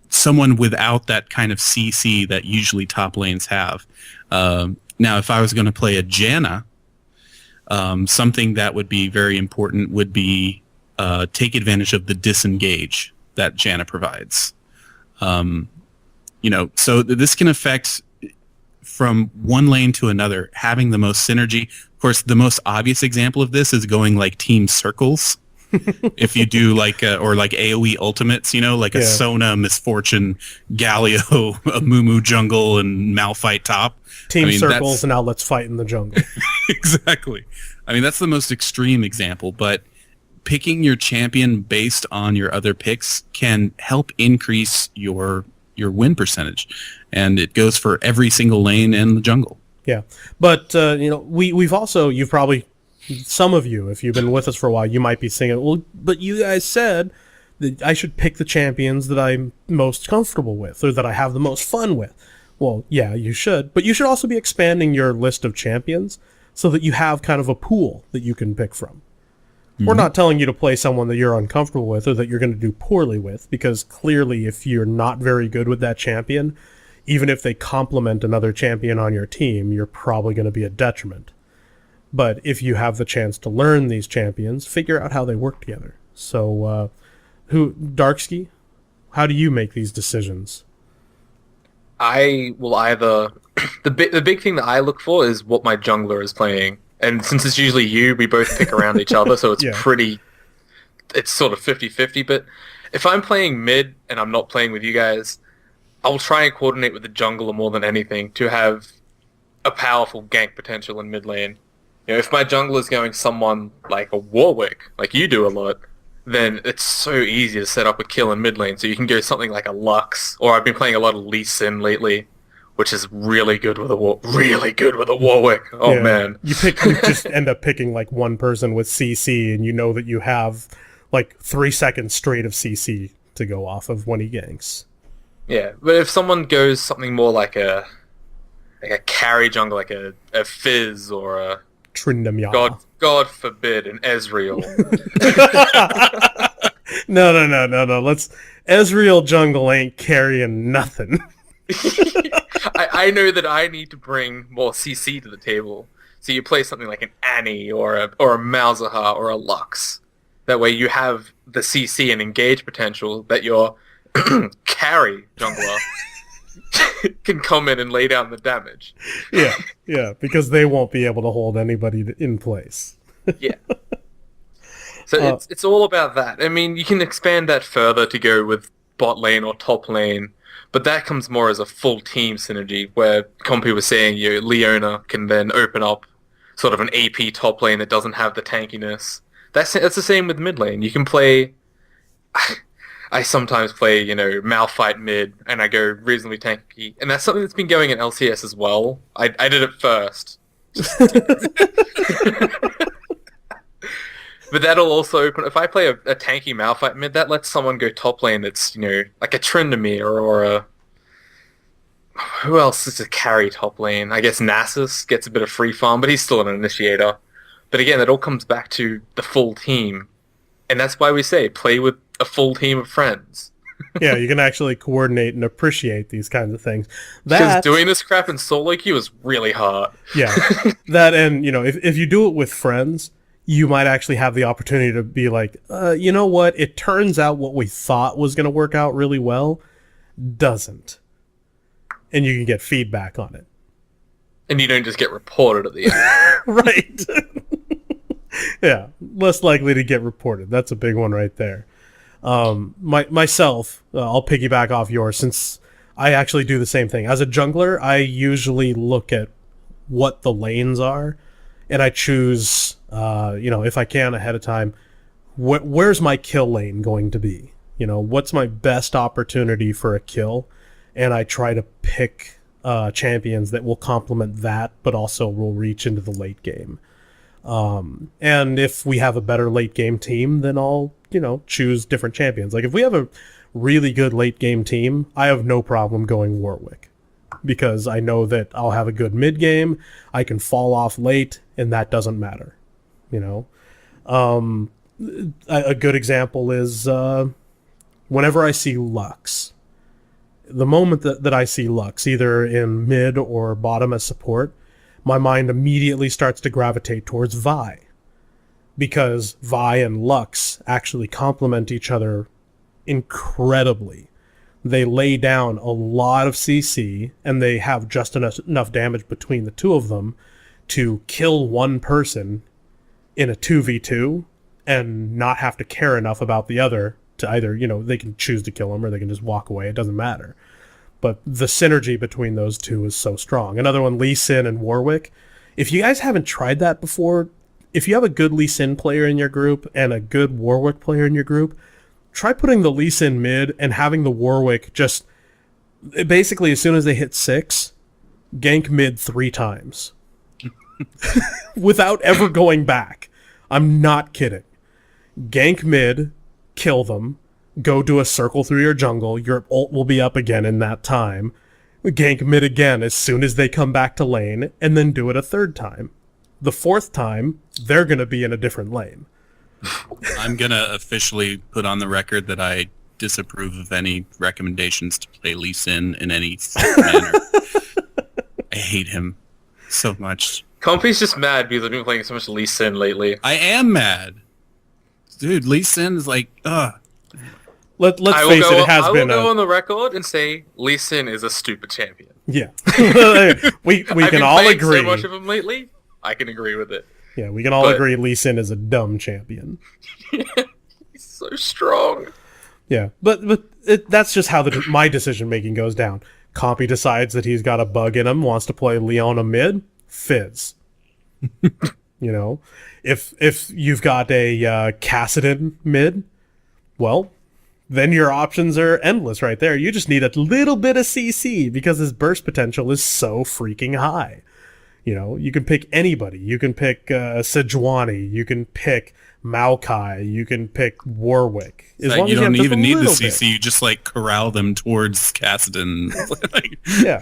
Someone without that kind of CC that usually top lanes have. Now, if I was going to play a Janna, something that would be very important would be take advantage of the disengage that Janna provides. So this can affect from one lane to another, having the most synergy. Of course, the most obvious example of this is going like team circles. If you do or AoE ultimates, like a Sona, Misfortune, Galio, a Mumu jungle, and Malphite top. Team circles, and now let's fight in the jungle. Exactly. I mean, that's the most extreme example, but picking your champion based on your other picks can help increase your win percentage, and it goes for every single lane in the jungle. Yeah, but we've also, you've probably, some of you, if you've been with us for a while, you might be saying, well, but you guys said that I should pick the champions that I'm most comfortable with, or that I have the most fun with. Well, yeah, you should, but you should also be expanding your list of champions so that you have kind of a pool that you can pick from. Mm-hmm. We're not telling you to play someone that you're uncomfortable with or that you're going to do poorly with, because clearly if you're not very good with that champion, even if they complement another champion on your team, you're probably going to be a detriment. But if you have the chance to learn these champions, figure out how they work together. So, Darkski, how do you make these decisions? I will either the big thing that I look for is what my jungler is playing, and since it's usually you, we both pick around each other, so it's it's sort of 50-50. But if I'm playing mid and I'm not playing with you guys, I'll try and coordinate with the jungler more than anything to have a powerful gank potential in mid lane. If my jungler is going someone like a Warwick, like you do a lot, then it's so easy to set up a kill in mid lane. So you can go something like a Lux, or I've been playing a lot of Lee Sin lately, which is really good with a Warwick. Oh man, you just end up picking like one person with CC, and you know that you have like 3 seconds straight of CC to go off of when he ganks. Yeah, but if someone goes something more like a carry jungle, like a Fizz or a Trindamyara. God forbid, an Ezreal. No. Ezreal jungle ain't carrying nothing. I know that I need to bring more CC to the table. So you play something like an Annie or a Malzahar or a Lux. That way you have the CC and engage potential that your carry jungler can come in and lay down the damage. Yeah, because they won't be able to hold anybody in place. Yeah. So it's all about that. I mean, you can expand that further to go with bot lane or top lane, but that comes more as a full team synergy, where Compy was saying Leona can then open up sort of an AP top lane that doesn't have the tankiness. That's the same with mid lane. You can play... I sometimes play, Malphite mid, and I go reasonably tanky, and that's something that's been going in LCS as well. I did it first. But that'll also open... If I play a tanky Malphite mid, that lets someone go top lane that's, like a Tryndamere or a... Who else is a carry top lane? I guess Nasus gets a bit of free farm, but he's still an initiator. But again, it all comes back to the full team. And that's why we say, play with a full team of friends. Yeah, you can actually coordinate and appreciate these kinds of things. Because doing this crap in solo queue is really hard. Yeah. That, and, if you do it with friends, you might actually have the opportunity to be like, you know what? It turns out what we thought was going to work out really well doesn't. And you can get feedback on it. And you don't just get reported at the end. Right. Yeah, less likely to get reported. That's a big one right there. Myself, I'll piggyback off yours since I actually do the same thing. As a jungler, I usually look at what the lanes are, and I choose, if I can ahead of time, where's my kill lane going to be? What's my best opportunity for a kill? And I try to pick champions that will complement that, but also will reach into the late game. And if we have a better late game team, then I'll, choose different champions. Like if we have a really good late game team, I have no problem going Warwick because I know that I'll have a good mid game. I can fall off late and that doesn't matter. A good example is, whenever I see Lux, the moment that I see Lux, either in mid or bottom as support, my mind immediately starts to gravitate towards Vi. Because Vi and Lux actually complement each other incredibly. They lay down a lot of CC, and they have just enough damage between the two of them to kill one person in a 2v2 and not have to care enough about the other to either, they can choose to kill him or they can just walk away. It doesn't matter. But the synergy between those two is so strong. Another one, Lee Sin and Warwick. If you guys haven't tried that before, if you have a good Lee Sin player in your group and a good Warwick player in your group, try putting the Lee Sin mid and having the Warwick just... Basically, as soon as they hit 6, gank mid 3 times. Without ever going back. I'm not kidding. Gank mid, kill them, go do a circle through your jungle, your ult will be up again in that time, gank mid again as soon as they come back to lane, and then do it a 3rd time. The 4th time, they're going to be in a different lane. I'm going to officially put on the record that I disapprove of any recommendations to play Lee Sin in any manner. I hate him so much. Compy's just mad because I've been playing so much Lee Sin lately. I am mad. Dude, Lee Sin is like, Let's face it, it has been I will go on the record and say Lee Sin is a stupid champion. Yeah. we can all I've been agree. so much of him lately, I can agree with it. Yeah, we can all agree Lee Sin is a dumb champion. He's so strong. Yeah, but that's just how my decision making goes down. Compy decides that he's got a bug in him, wants to play Leona mid, Fizz. If you've got a Cassidon mid, well, then your options are endless right there. You just need a little bit of CC because his burst potential is so freaking high. You can pick anybody. You can pick Sejuani. You can pick Maokai. You can pick Warwick. As long you as don't have even need the CC. bit. You just corral them towards Cassidon. Yeah.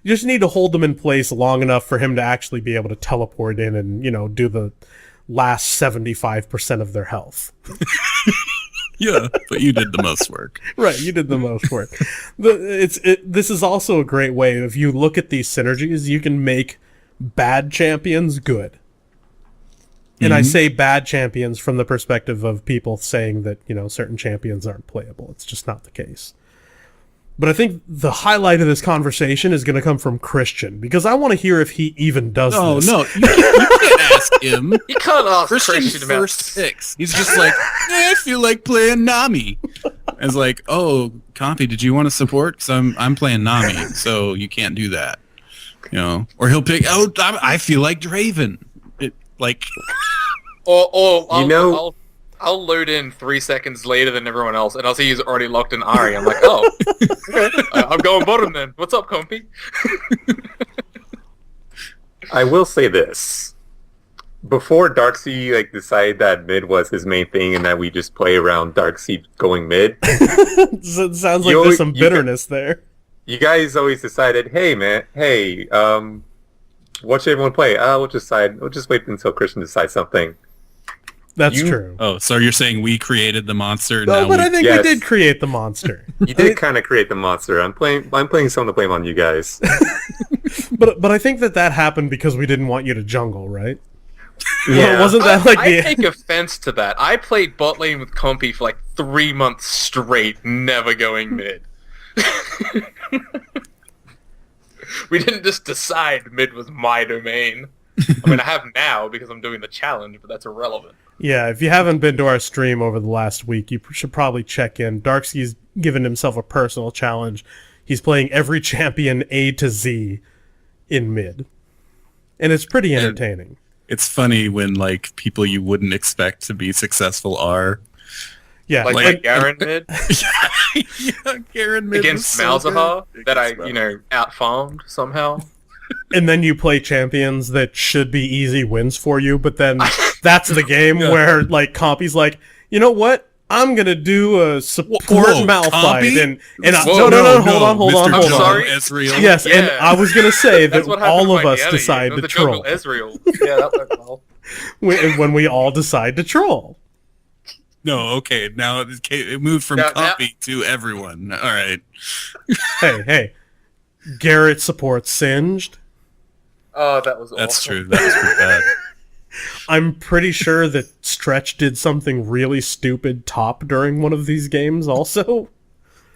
You just need to hold them in place long enough for him to actually be able to teleport in and, do the last 75% of their health. Yeah, but you did the most work. Right, you did the most work. This is also a great way. If you look at these synergies, you can make bad champions good. And I say bad champions from the perspective of people saying that, certain champions aren't playable. It's just not the case. But I think the highlight of this conversation is going to come from Christian, because I want to hear if he even does this. No, you can't ask him. You can't ask Christian about first picks. He's just like, I feel like playing Nami. It's like, oh, Compy, did you want to support? Because I'm playing Nami, so you can't do that. Or he'll pick, I feel like Draven. I'll I'll load in 3 seconds later than everyone else, and I'll see he's already locked in Ari. I'm like, oh, okay, I'm going bottom then. What's up, compy? I will say this. Before Darksea decided that mid was his main thing and that we just play around Darksea going mid. It sounds like there's some bitterness there. You guys always decided, hey man, what should everyone play? We'll just wait until Christian decides something. That's true. Oh, so you're saying we created the monster? No, but I think Yes. we did create the monster. You did kind of create the monster. I'm playing some of the blame on you guys. But I think that happened because we didn't want you to jungle, right? Yeah. Wasn't that I take offense to that. I played bot lane with compy for 3 months straight, never going mid. We didn't just decide mid was my domain. I mean, I have now because I'm doing the challenge, but that's irrelevant. Yeah, if you haven't been to our stream over the last week, you should probably check in. Darksea's given himself a personal challenge. He's playing every champion A to Z in mid. And it's pretty entertaining. It's funny when people you wouldn't expect to be successful are. Yeah, like Garen mid Yeah, Garen mid against was so Malzahar good. that I out-farmed somehow. and then you play champions that should be easy wins for you, but then that's the game where Compy's like, you know what? I'm gonna do a support Malphite, and no, hold on. I'm sorry, Ezreal. Yes, and I was gonna say that all of us Miami. decide to the troll. Ezreal. Yeah, that went well. when we all decide to troll. No, okay. Now it moved from copy to everyone. All right. Hey. Garrett supports Singed. Oh, that was awful. That's true. That was pretty bad. I'm pretty sure that Stretch did something really stupid top during one of these games also.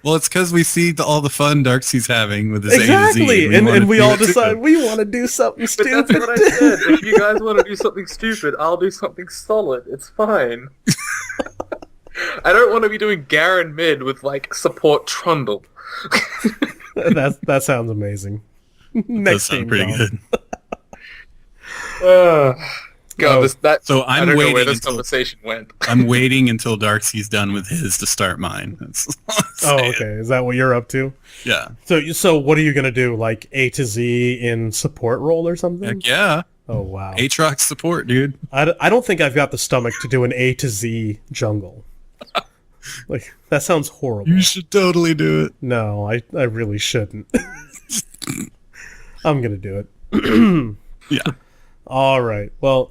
Well, it's because we see all the fun Darksea's having with his Exactly, A to Z. and we all decide we want to do something stupid. That's what I said. If you guys want to do something stupid, I'll do something solid. It's fine. I don't want to be doing Garen mid with support Trundle. That sounds amazing. Next sound game, pretty John. God, So I I'm don't know where waiting this until conversation went. I'm waiting until Darksea's done with his to start mine. That's all I'm Oh, saying. okay. Is that what you're up to? Yeah. So what are you gonna do? A to Z in support role or something? Heck yeah. Oh wow. Aatrox support, dude. I don't think I've got the stomach to do an A to Z jungle. That sounds horrible. You should totally do it. No, I really shouldn't. I'm gonna do it. Yeah. All right. Well,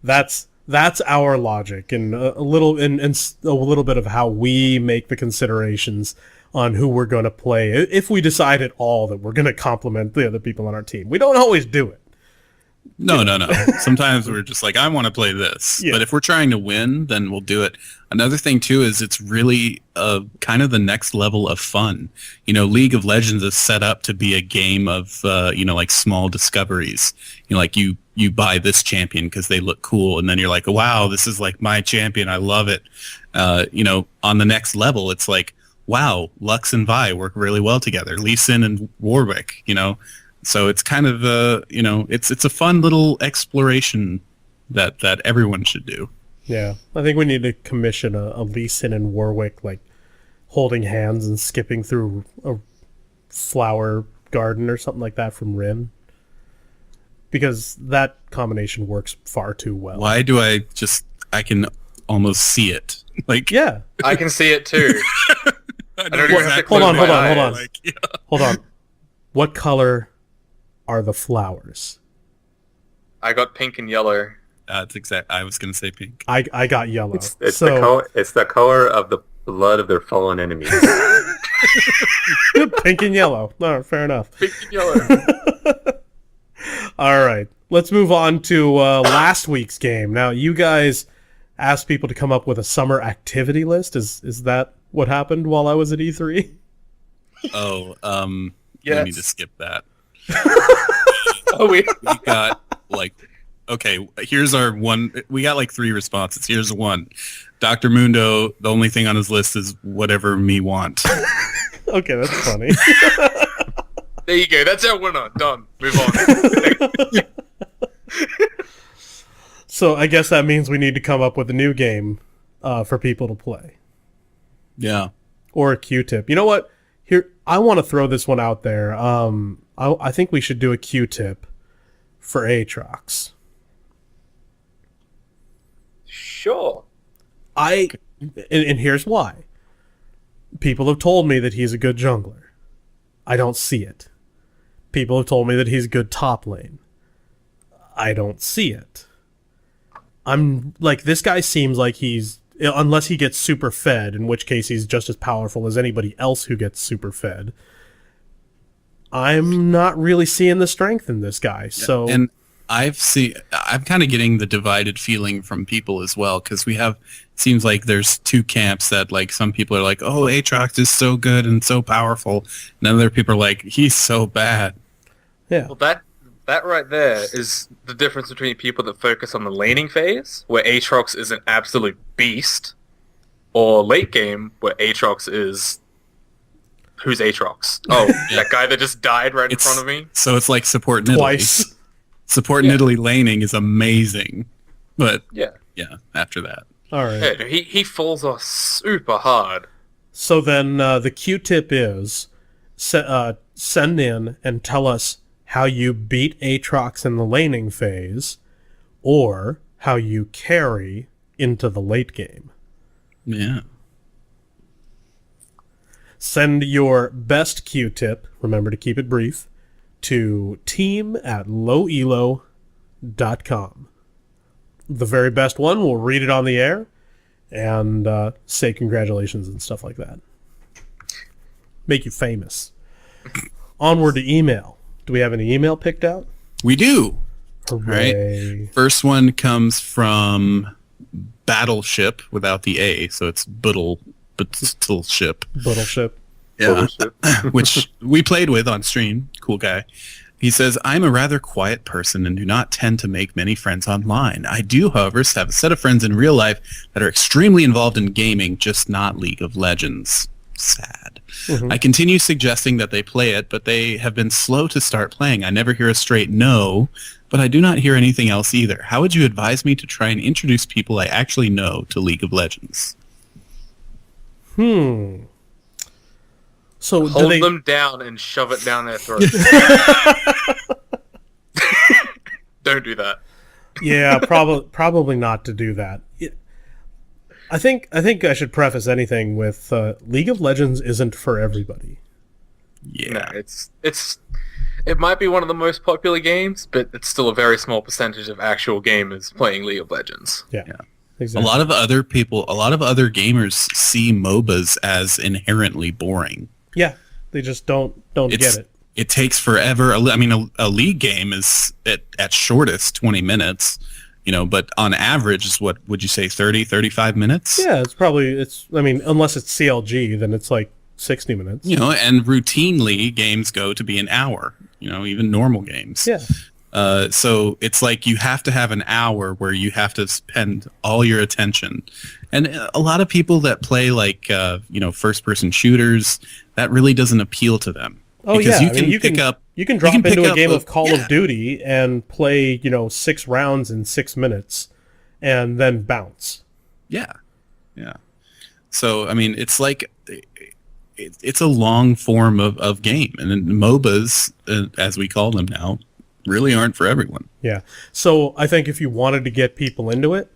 that's our logic, and a little bit of how we make the considerations on who we're going to play. If we decide at all that we're going to compliment the other people on our team, we don't always do it. No. Sometimes we're just I want to play this. Yeah. But if we're trying to win, then we'll do it. Another thing, too, is it's really kind of the next level of fun. League of Legends is set up to be a game of, small discoveries. You buy this champion because they look cool, and then you're like, wow, this is my champion. I love it. On the next level, it's wow, Lux and Vi work really well together. Lee Sin and Warwick, So it's kind of it's a fun little exploration that everyone should do. Yeah, I think we need to commission a Lee Sin and Warwick holding hands and skipping through a flower garden or something like that from Rin, because that combination works far too well. Why do I can almost see it? Yeah, I can see it too. I don't even have to hold close on. my eyes. Hold on. What color are the flowers? I got pink and yellow. That's exact. I was gonna say pink. I got yellow. It's the color of the blood of their fallen enemies. Pink and yellow. No, fair enough. Pink and yellow. All right, let's move on to last week's game. Now, you guys asked people to come up with a summer activity list. Is that what happened while I was at E3? Oh, Yes. I need to skip that. We got okay, here's our one. We got 3 responses. Here's one. Dr. Mundo, the only thing on his list is whatever me want. Okay, that's funny. There you go. That's our winner. Done. Move on. So I guess that means we need to come up with a new game for people to play. Yeah. Or a Q-tip. You know what? Here, I want to throw this one out there. I think we should do a Q-tip for Aatrox. Sure. And here's why. People have told me that he's a good jungler. I don't see it. People have told me that he's a good top lane. I don't see it. I'm like, this guy seems like he's, unless he gets super fed, in which case he's just as powerful as anybody else who gets super fed. I'm not really seeing the strength in this guy. So, and I'm kind of getting the divided feeling from people as well, because seems like there's two camps that, like, some people are like, oh, Aatrox is so good and so powerful, and other people are like, he's so bad. Yeah. Well, that right there is the difference between people that focus on the laning phase, where Aatrox is an absolute beast, or late game, where Aatrox is... Who's Aatrox? Oh, that guy that just died right in front of me? So it's like support Nidalee. Twice. Support Nidalee laning is amazing. But, yeah, after that. All right. Yeah, he falls off super hard. So then the Q-tip is send in and tell us how you beat Aatrox in the laning phase, or how you carry into the late game. Yeah. Send your best Q-tip, remember to keep it brief, to team@lowelo.com. The very best one, we'll read it on the air and say congratulations and stuff like that. Make you famous. Onward to email. Do we have any email picked out? We do. Hooray. Right. First one comes from Battleship without the A, so it's Battleship. Battleship. Yeah. Which we played with on stream. Cool guy. He says, I'm a rather quiet person and do not tend to make many friends online. I do, however, have a set of friends in real life that are extremely involved in gaming, just not League of Legends. Sad. Mm-hmm. I continue suggesting that they play it, but they have been slow to start playing. I never hear a straight no, but I do not hear anything else either. How would you advise me to try and introduce people I actually know to League of Legends? So hold them down and shove it down their throat. Don't do that. Yeah, probably not to do that. I think I should preface anything with League of Legends isn't for everybody. Yeah, no, it might be one of the most popular games, but it's still a very small percentage of actual gamers playing League of Legends. Yeah. Exactly. A lot of other gamers see MOBAs as inherently boring. Yeah, they just don't get it. It takes forever. I mean, a league game is at shortest 20 minutes, but on average is what would you say, 30, 35 minutes? Yeah, unless it's CLG, then it's like 60 minutes. And routinely games go to be an hour, even normal games. Yeah. So it's like you have to have an hour where you have to spend all your attention. And a lot of people that play like, first-person shooters, that really doesn't appeal to them. Oh, because yeah. you can drop into a game of Call of Duty and play, 6 rounds in 6 minutes and then bounce. Yeah. Yeah. So, I mean, it's like... It's a long form of game. And MOBAs, as we call them now, really aren't for everyone. Yeah. So I think if you wanted to get people into it,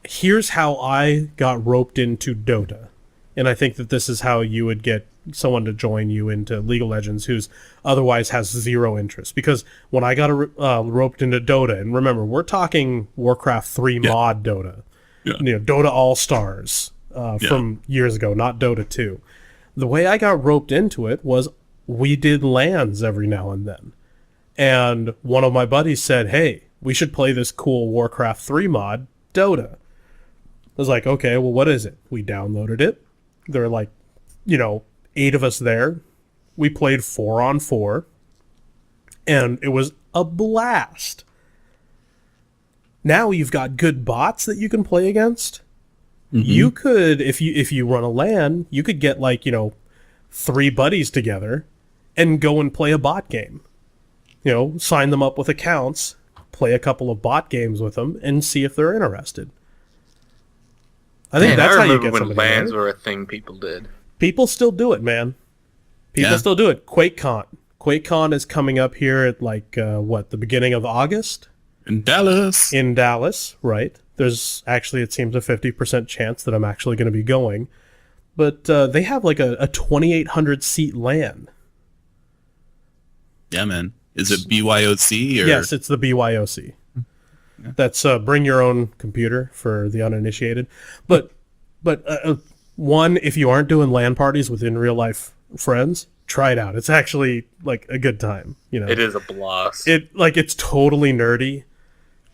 here's how I got roped into Dota. And I think that this is how you would get someone to join you into League of Legends who's otherwise has zero interest. Because when I got roped into Dota, and remember, we're talking Warcraft 3 mod Dota. Yeah. Dota All-Stars from years ago, not Dota 2. The way I got roped into it was we did LANs every now and then. And one of my buddies said, hey, we should play this cool Warcraft 3 mod, Dota. I was like, okay, well, what is it? We downloaded it. There were like, 8 of us there. We played 4-on-4. And it was a blast. Now you've got good bots that you can play against. Mm-hmm. You could, if you run a LAN, you could get 3 buddies together and go and play a bot game. Sign them up with accounts, play a couple of bot games with them, and see if they're interested. I think Man, that's I how you remember get when somebody. lands Right? were a thing people did. People still do it, man. People still do it. QuakeCon. QuakeCon is coming up here at the beginning of August In Dallas. in Dallas, right? There's actually, it seems, a 50% chance that I'm actually going to be going. But they have like a 2,800 seat LAN. Yeah, man. Is it BYOC or? Yes, it's the BYOC. Yeah. That's bring your own computer for the uninitiated. But one, if you aren't doing LAN parties with in real life friends, try it out. It's actually like a good time. You know, It is a blast. It's totally nerdy,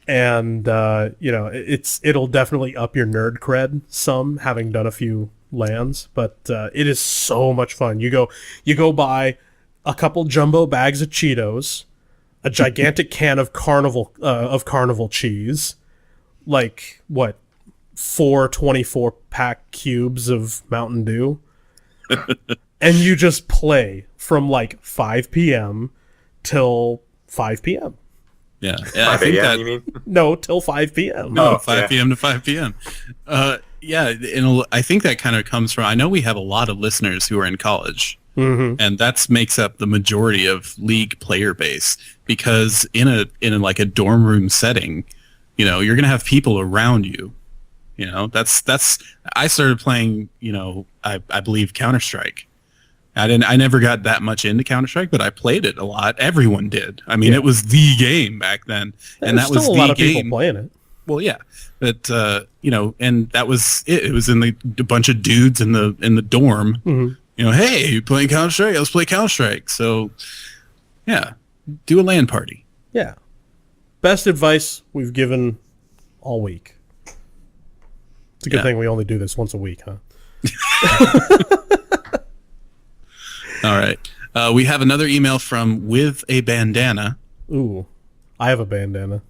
and it'll definitely up your nerd cred some, having done a few LANs. But it is so much fun. You go buy a couple jumbo bags of Cheetos, a gigantic can of carnival cheese, like what, 4 24-pack cubes of Mountain Dew, and you just play from like 5 p.m. till 5 p.m. Yeah, I 5 think a.m. that. You mean? No, till 5 p.m. No, Oh, 5 yeah. p.m. to 5 p.m. Yeah, and I think that kind of comes from. I know we have a lot of listeners who are in college, and that makes up the majority of League player base. Because in a like a dorm room setting, you know, you're gonna have people around you. You know, that's. I started playing. You know, I believe Counter-Strike. I never got that much into Counter-Strike, but I played it a lot. Everyone did. I mean, it was the game back then, and that was still a the lot of game. people playing it. Well, yeah, but you know, and that was it. It was in a bunch of dudes in the dorm. Mm-hmm. You know, hey, you playing Counter-Strike? Let's play Counter-Strike. So, yeah, do a LAN party. Yeah. Best advice we've given all week. It's a good thing we only do this once a week, huh? All right. We have another email from With a Bandana. Ooh, I have a bandana.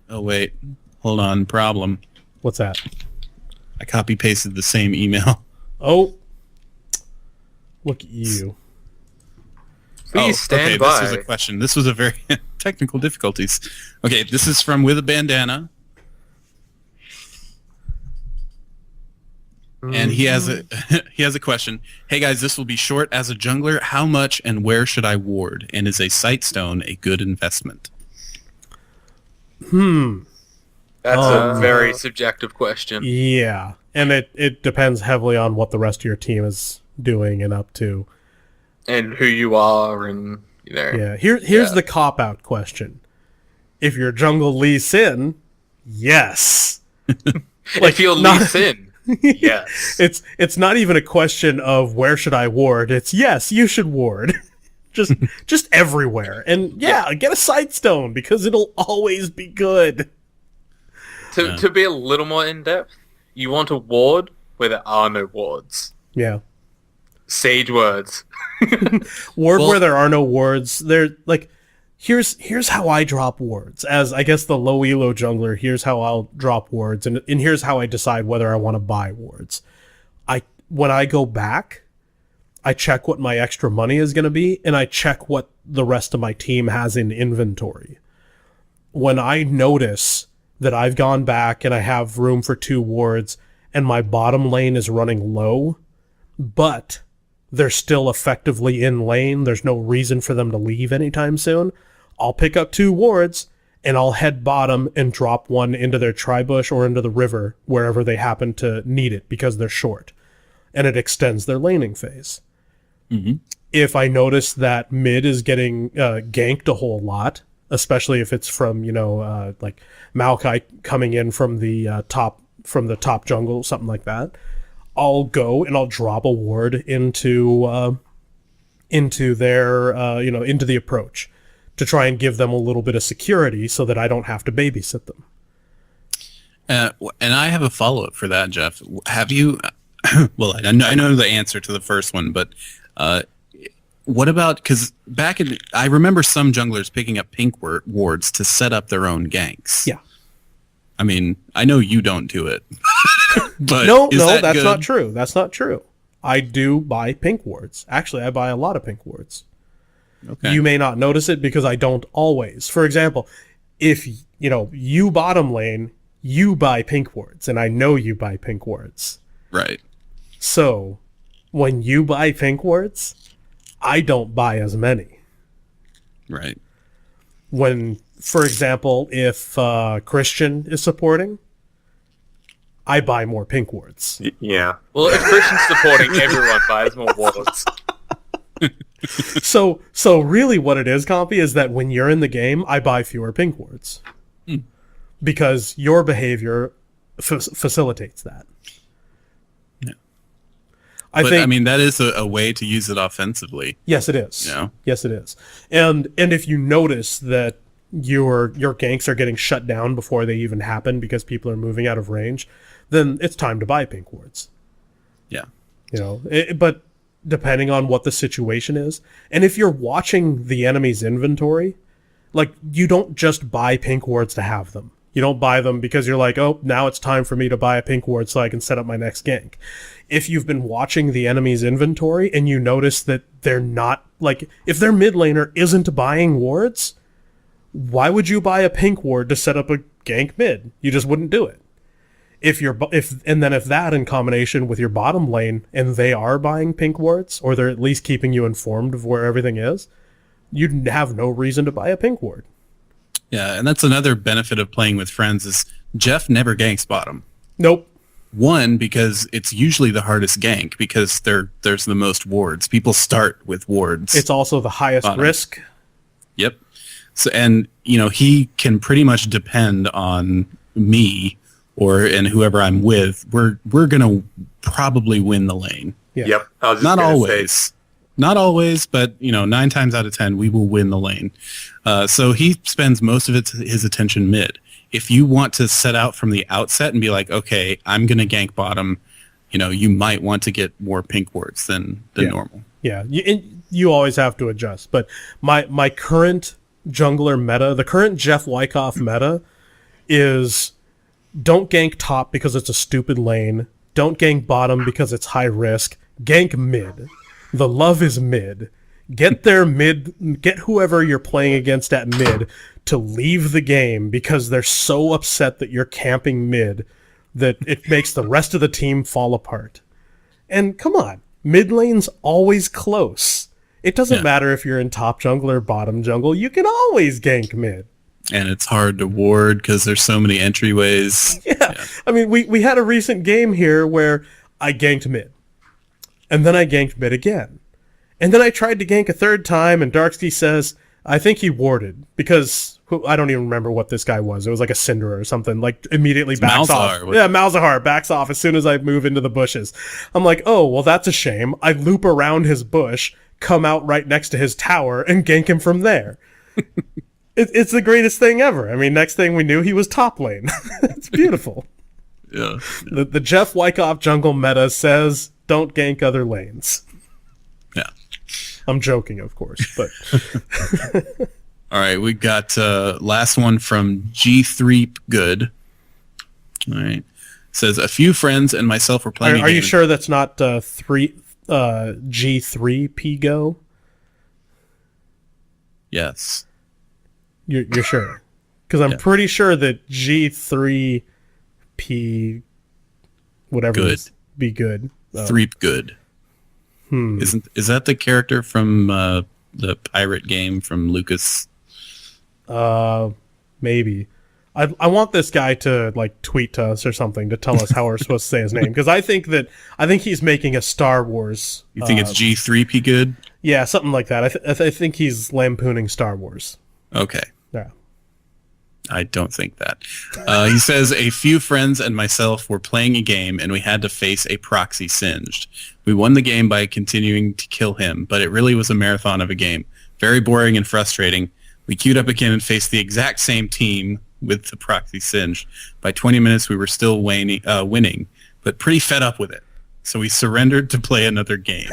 Oh, wait. Hold on. Problem. What's that? I copy-pasted the same email. Oh, look at you. Please stand okay, by. this was a question. This was a very technical difficulties. Okay, this is from With a Bandana. And he has a question. Hey guys, this will be short. As a jungler, how much and where should I ward? And is a Sightstone a good investment? That's a very subjective question. Yeah, and it depends heavily on what the rest of your team is doing and up to. And who you are, and you know. Yeah, here's the cop-out question. If your jungle Lee Sin, yes. If you're Lee Sin, yes. It's not even a question of where should I ward. It's yes, you should ward. just everywhere. And get a Sightstone because it'll always be good. To be a little more in depth, you want a ward where there are no wards. Yeah. Sage words. Ward where there are no wards. They're like, here's how I drop wards. As I guess the low elo jungler, here's how I'll drop wards, and here's how I decide whether I want to buy wards. When I go back, I check what my extra money is going to be, and I check what the rest of my team has in inventory. When I notice that I've gone back and I have room for 2 wards, and my bottom lane is running low, but they're still effectively in lane, there's no reason for them to leave anytime soon, I'll pick up 2 wards, and I'll head bottom and drop one into their tri-bush or into the river, wherever they happen to need it, because they're short. And it extends their laning phase. Mm-hmm. If I notice that mid is getting ganked a whole lot, especially if it's from, like Maokai coming in from the top jungle, something like that, I'll go and I'll drop a ward into their into the approach to try and give them a little bit of security so that I don't have to babysit them. And I have a follow-up for that, Jeff. Have you? Well, I know the answer to the first one, but what about? Because I remember some junglers picking up pink wards to set up their own ganks. Yeah. I mean, I know you don't do it. But no, that's good? Not true. That's not true. I do buy pink wards. Actually, I buy a lot of pink wards. Okay. You may not notice it because I don't always. For example, if you bottom lane, you buy pink wards, and I know you buy pink wards. Right. So, when you buy pink wards, I don't buy as many. Right. When, for example, if Christian is supporting, I buy more pink wards. Yeah. Well, if Christian's supporting, everyone buys more wards. So really what it is, Compy, is that when you're in the game, I buy fewer pink wards. Because your behavior facilitates that. Yeah. I But think, I mean, that is a way to use it offensively. yes, it is. Yeah. Yes, it is. And if you notice that your ganks are getting shut down before they even happen because people are moving out of range, then it's time to buy pink wards. Yeah. You know, but depending on what the situation is, and if you're watching the enemy's inventory, like, you don't just buy pink wards to have them. You don't buy them because you're like, oh, now it's time for me to buy a pink ward so I can set up my next gank. If you've been watching the enemy's inventory and you notice that they're not, like, if their mid laner isn't buying wards, why would you buy a pink ward to set up a gank mid? You just wouldn't do it. If that in combination with your bottom lane and they are buying pink wards, or they're at least keeping you informed of where everything is, you'd have no reason to buy a pink ward. Yeah, and that's another benefit of playing with friends is Jeff never ganks bottom. Nope. One, because it's usually the hardest gank because there's the most wards. People start with wards. It's also the highest bottom. risk. Yep. So, and he can pretty much depend on me and whoever I'm with. We're gonna probably win the lane. Yeah. Yep. I was just Not gonna always. say, Not always, but 9 times out of 10, we will win the lane. So he spends most of his attention mid. If you want to set out from the outset and be like, okay, I'm going to gank bottom, you might want to get more pink wards than normal. Yeah, you always have to adjust. But my current jungler meta, the current Jeff Wyckoff meta, is don't gank top because it's a stupid lane. Don't gank bottom because it's high risk. Gank mid. The love is mid. Get their mid, get whoever you're playing against at mid to leave the game because they're so upset that you're camping mid that it makes the rest of the team fall apart. And come on, mid lane's always close. It doesn't matter if you're in top jungle or bottom jungle, you can always gank mid. And it's hard to ward because there's so many entryways. Yeah. I mean, we had a recent game here where I ganked mid. And then I ganked mid again. And then I tried to gank a third time, and Darksky says, I think he warded, because I don't even remember what this guy was. It was like a Syndra or something, like immediately backs off. Yeah, Malzahar backs off as soon as I move into the bushes. I'm like, oh, well, that's a shame. I loop around his bush, come out right next to his tower, and gank him from there. It's the greatest thing ever. I mean, next thing we knew, he was top lane. It's beautiful. Yeah. The Jeff Wyckoff jungle meta says, don't gank other lanes. Yeah. I'm joking, of course, but... All right, we got last one from G3 Good. All right. Says, a few friends and myself were playing Are you sure that's not G3 Pigo? Yes. You're sure? Because I'm pretty sure that G3 P... whatever Good. it is, be good. Threep Good. Is that the character from the pirate game from Lucas? Maybe. I want this guy to like tweet to us or something to tell us how we're supposed to say his name, because I think he's making a Star Wars. You think it's G3P Good? Yeah, something like that. I think he's lampooning Star Wars. Okay. Yeah. I don't think that. He says, a few friends and myself were playing a game and we had to face a proxy singed. We won the game by continuing to kill him, but it really was a marathon of a game. Very boring and frustrating. We queued up again and faced the exact same team with the proxy singed. By 20 minutes, we were still winning, but pretty fed up with it. So we surrendered to play another game.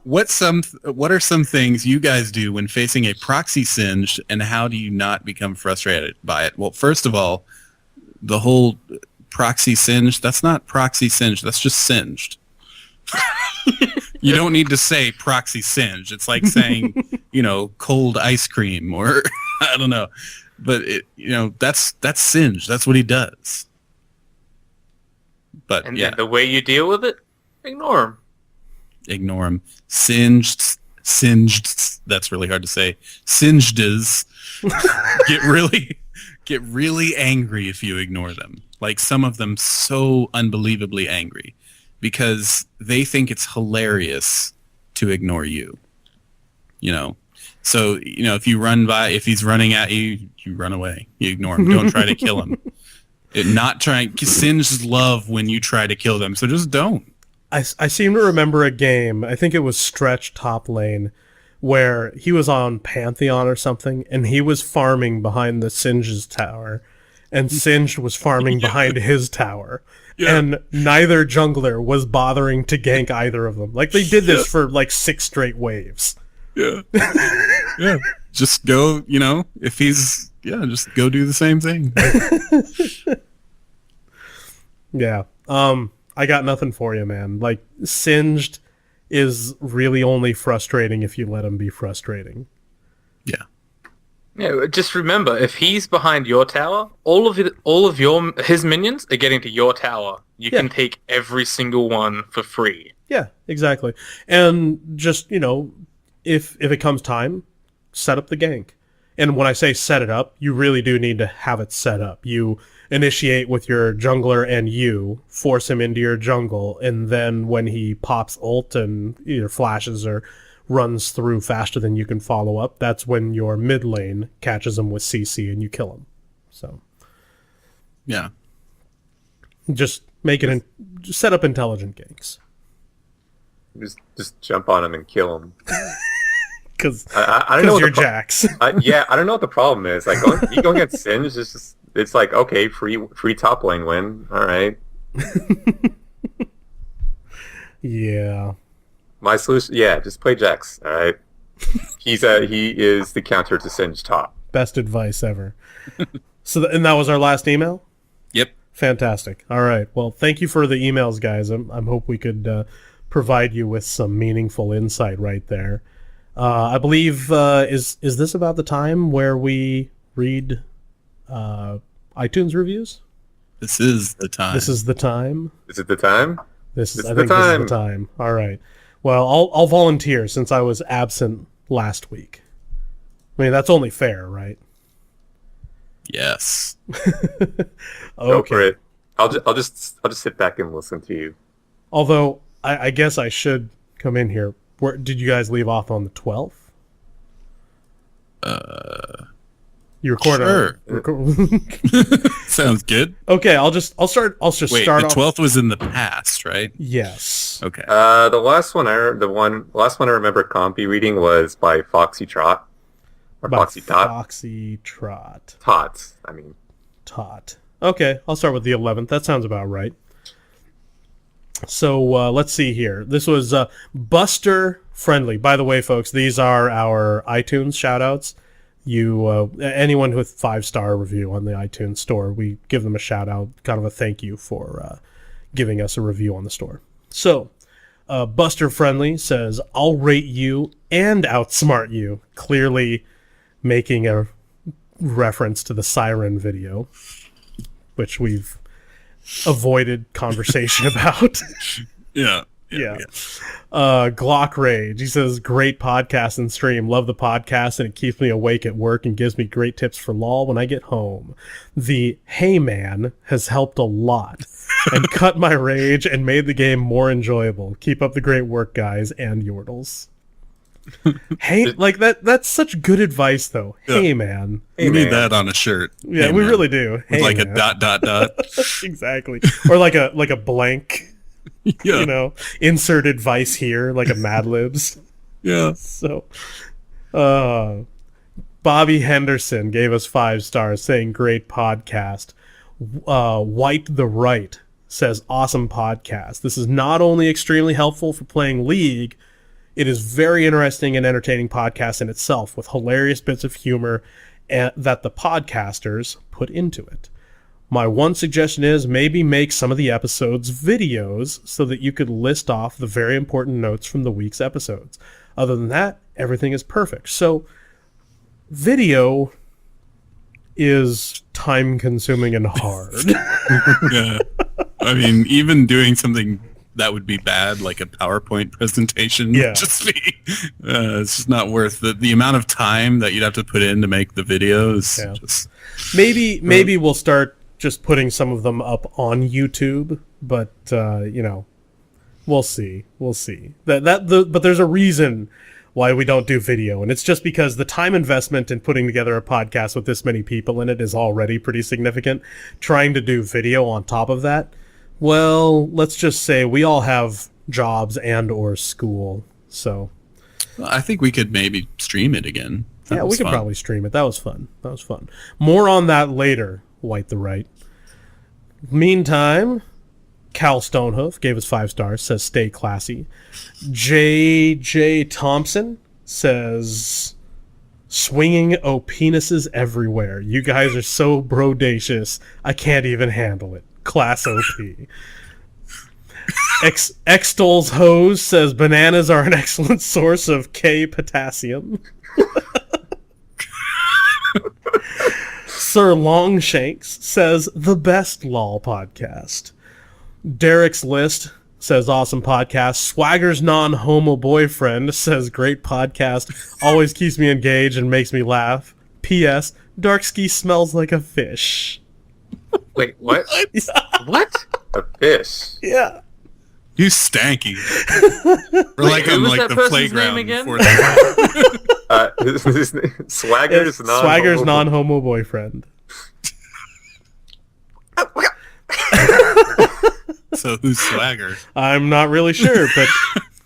What are some things you guys do when facing a proxy singed, and how do you not become frustrated by it? Well, first of all, the whole proxy singed, that's not proxy singed, that's just singed. You don't need to say proxy singed. It's like saying, cold ice cream, or I don't know. But that's Singe. That's what he does. But And yeah, the way you deal with it, ignore him. ignore him. Singed. That's really hard to say. Singed is get really angry if you ignore them. Like some of them so unbelievably angry because they think it's hilarious to ignore you. So if you run by, if he's running at you, you run away. You ignore him. Don't try to kill him. Singes love when you try to kill them. So just don't. I seem to remember a game, I think it was Stretch Top Lane, where he was on Pantheon or something, and he was farming behind the Singe's tower, and Singed was farming behind his tower. Yeah. And neither jungler was bothering to gank either of them. Like, they did this for, 6 straight waves. Yeah. Yeah. Just go, if he's, just go do the same thing. Yeah. I got nothing for you, man. Singed is really only frustrating if you let him be frustrating. Yeah. Yeah, just remember, if he's behind your tower, all of his minions are getting to your tower. You can take every single one for free. Yeah, exactly. And just, if it comes time, set up the gank. And when I say set it up, you really do need to have it set up. You initiate with your jungler and you force him into your jungle, and then when he pops ult and either flashes or runs through faster than you can follow up, that's when your mid lane catches him with CC and you kill him. So yeah, just just set up intelligent ganks. Just jump on him and kill him. Because I don't know you're Jax. I don't know what the problem is. Like going against Singe is just, it's like, okay, free top lane win. All right. Yeah. My solution, just play Jax. All right. He is the counter to Singe top. Best advice ever. And that was our last email? Yep. Fantastic. All right. Well, thank you for the emails, guys. I hope we could provide you with some meaningful insight right there. I believe, is this about the time where we read iTunes reviews? This is the time. This is the time? Is it the time? This is the time. All right. Well, I'll volunteer since I was absent last week. I mean, that's only fair, right? Yes. Okay. Go for it. I'll just sit back and listen to you. Although I guess I should come in here. Where did you guys leave off on the 12th? You record. Sure. Sounds good. Okay, I'll just start. Wait, start the off. 12th was in the past, right? Yes. Okay. The last one I remember Compy reading was by Foxy Trot. Or By Foxy Tot. Foxy Trot. Tots, I mean. Tot. Okay, I'll start with the 11th. That sounds about right. So let's see here. This was Buster Friendly. By the way, folks, these are our iTunes shout-outs. Anyone with 5-star review on the iTunes store, we give them a shout-out, kind of a thank you for giving us a review on the store. So, Buster Friendly says, I'll rate you and outsmart you, clearly making a reference to the Siren video, which we've avoided conversation about. Yeah. Glock Rage, he says, great podcast and stream, love the podcast and it keeps me awake at work and gives me great tips for LOL when I get home. The Hey Man has helped a lot and cut my rage and made the game more enjoyable. Keep up the great work, guys, and Yordles. Hey, that's such good advice though. Yeah. Hey Man. We need that on a shirt. Yeah, hey, we man. really do. Hey, With like man. a ... Exactly. Or like a blank, Yeah. insert advice here, like a Mad Libs. Yeah. So, Bobby Henderson gave us 5 stars saying great podcast. White the Right says awesome podcast. This is not only extremely helpful for playing League, it is very interesting and entertaining podcast in itself with hilarious bits of humor that the podcasters put into it. My one suggestion is maybe make some of the episodes videos so that you could list off the very important notes from the week's episodes. Other than that, everything is perfect. So, video is time-consuming and hard. Yeah. I mean, even doing something that would be bad, like a PowerPoint presentation, Yeah. would just be, it's just not worth the amount of time that you'd have to put in to make the videos. Yeah. Just, Maybe we'll start just putting some of them up on YouTube, but we'll see. But there's a reason why we don't do video, and it's just because the time investment in putting together a podcast with this many people in it is already pretty significant. Trying to do video on top of that, well, let's just say we all have jobs and or school, so I think we could maybe stream it again. That yeah, we was could fun. probably stream it. That was fun. More on that later, White the Right. Meantime, Cal Stonehoof gave us 5 stars, says stay classy. J.J. Thompson says swinging penises everywhere. You guys are so brodacious, I can't even handle it. Class OP. Extol's Hose says bananas are an excellent source of K potassium. Sir Longshanks says the best LOL podcast. Derek's List says awesome podcast. Swagger's non-homo boyfriend says great podcast. Always keeps me engaged and makes me laugh. P.S. Darkski smells like a fish. Wait, what? What? A fish. Yeah. You stanky. We're like who on was like that the person's playground name again? before the His name, Swagger's non. Swagger's non-homo boyfriend. So who's Swagger? I'm not really sure, but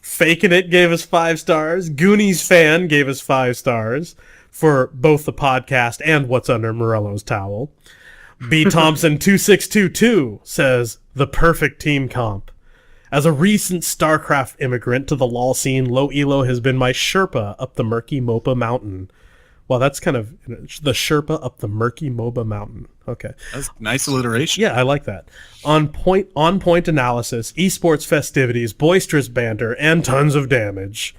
Faking It gave us 5 stars. Goonies Fan gave us 5 stars for both the podcast and What's Under Morello's Towel. B. Thompson 2622 says the perfect team comp. As a recent StarCraft immigrant to the LoL scene, Lowelo has been my Sherpa up the murky Mopa Mountain. Well, that's kind of the Sherpa up the murky Moba Mountain. Okay. That's nice alliteration. Yeah, I like that. On point analysis, esports festivities, boisterous banter, and tons of damage.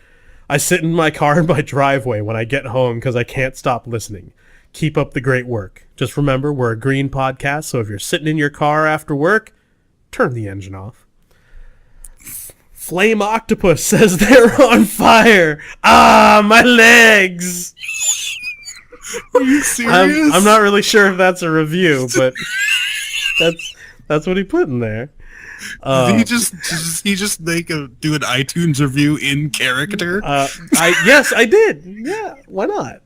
I sit in my car in my driveway when I get home because I can't stop listening. Keep up the great work. Just remember, we're a green podcast, so if you're sitting in your car after work, turn the engine off. Flame Octopus says they're on fire. Ah, my legs. Are you serious? I'm not really sure if that's a review, but that's what he put in there. Did he just do an iTunes review in character? Yes, I did. Yeah, why not?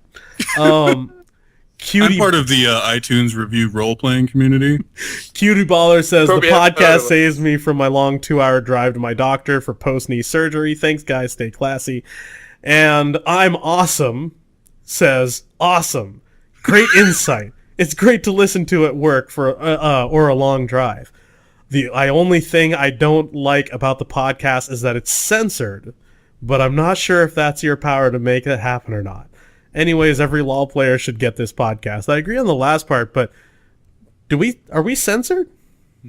Cutie, I'm part of the iTunes review role-playing community. Cutie Baller says the Probably podcast saves me from my long 2-hour drive to my doctor for post-knee surgery. Thanks, guys. Stay classy. And I'm awesome says awesome. Great insight. It's great to listen to at work for or a long drive. The only thing I don't like about the podcast is that it's censored, but I'm not sure if that's your power to make it happen or not. Anyways, every LoL player should get this podcast. I agree on the last part, but are we censored?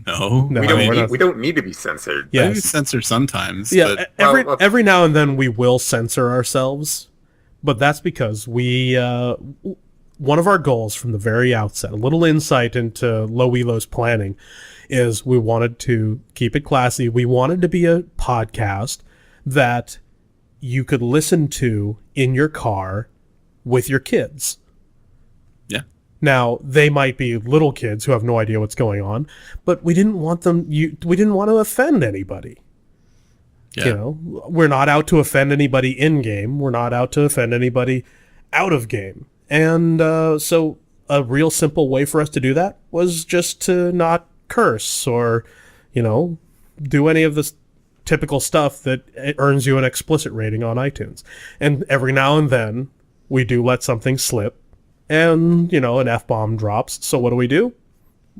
No. We don't need to be censored. Yeah, Yes. we censor sometimes. Yeah, But every now and then we will censor ourselves, but that's because we one of our goals from the very outset, a little insight into Lowelo's planning, is we wanted to keep it classy. We wanted to be a podcast that you could listen to in your car with your kids. yeah. Now, they might be little kids who have no idea what's going on, but we didn't want we didn't want to offend anybody. Yeah. You know, we're not out to offend anybody in game. We're not out to offend anybody out of game. And so a real simple way for us to do that was just to not curse or, do any of this typical stuff that earns you an explicit rating on iTunes. And every now and then we do let something slip and, an F-bomb drops. So what do?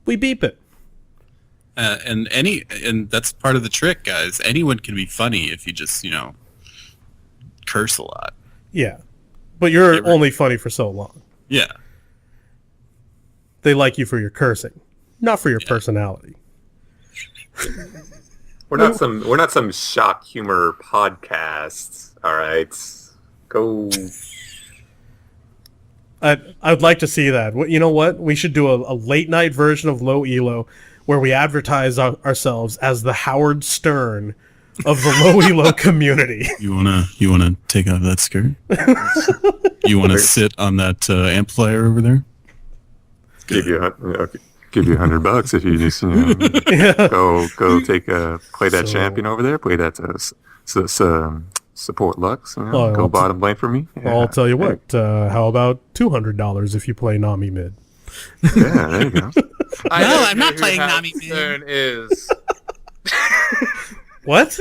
We beep it. And that's part of the trick, guys. Anyone can be funny if you just, curse a lot. Yeah. But you're only funny for so long. Yeah. They like you for your cursing, not for your personality. We're not some shock humor podcasts. All right, go. I'd like to see that. You know what? We should do a late night version of Low Elo where we advertise ourselves as the Howard Stern of the Low Elo community. You wanna take off that skirt? You wanna sit on that amplifier over there? Give you $100 if you just go play that champion over there, play that support Lux, go bottom lane for me. Yeah, I'll tell you what. How about $200 if you play Nami mid? Yeah, there you go. I'm not playing Nami mid. Is what?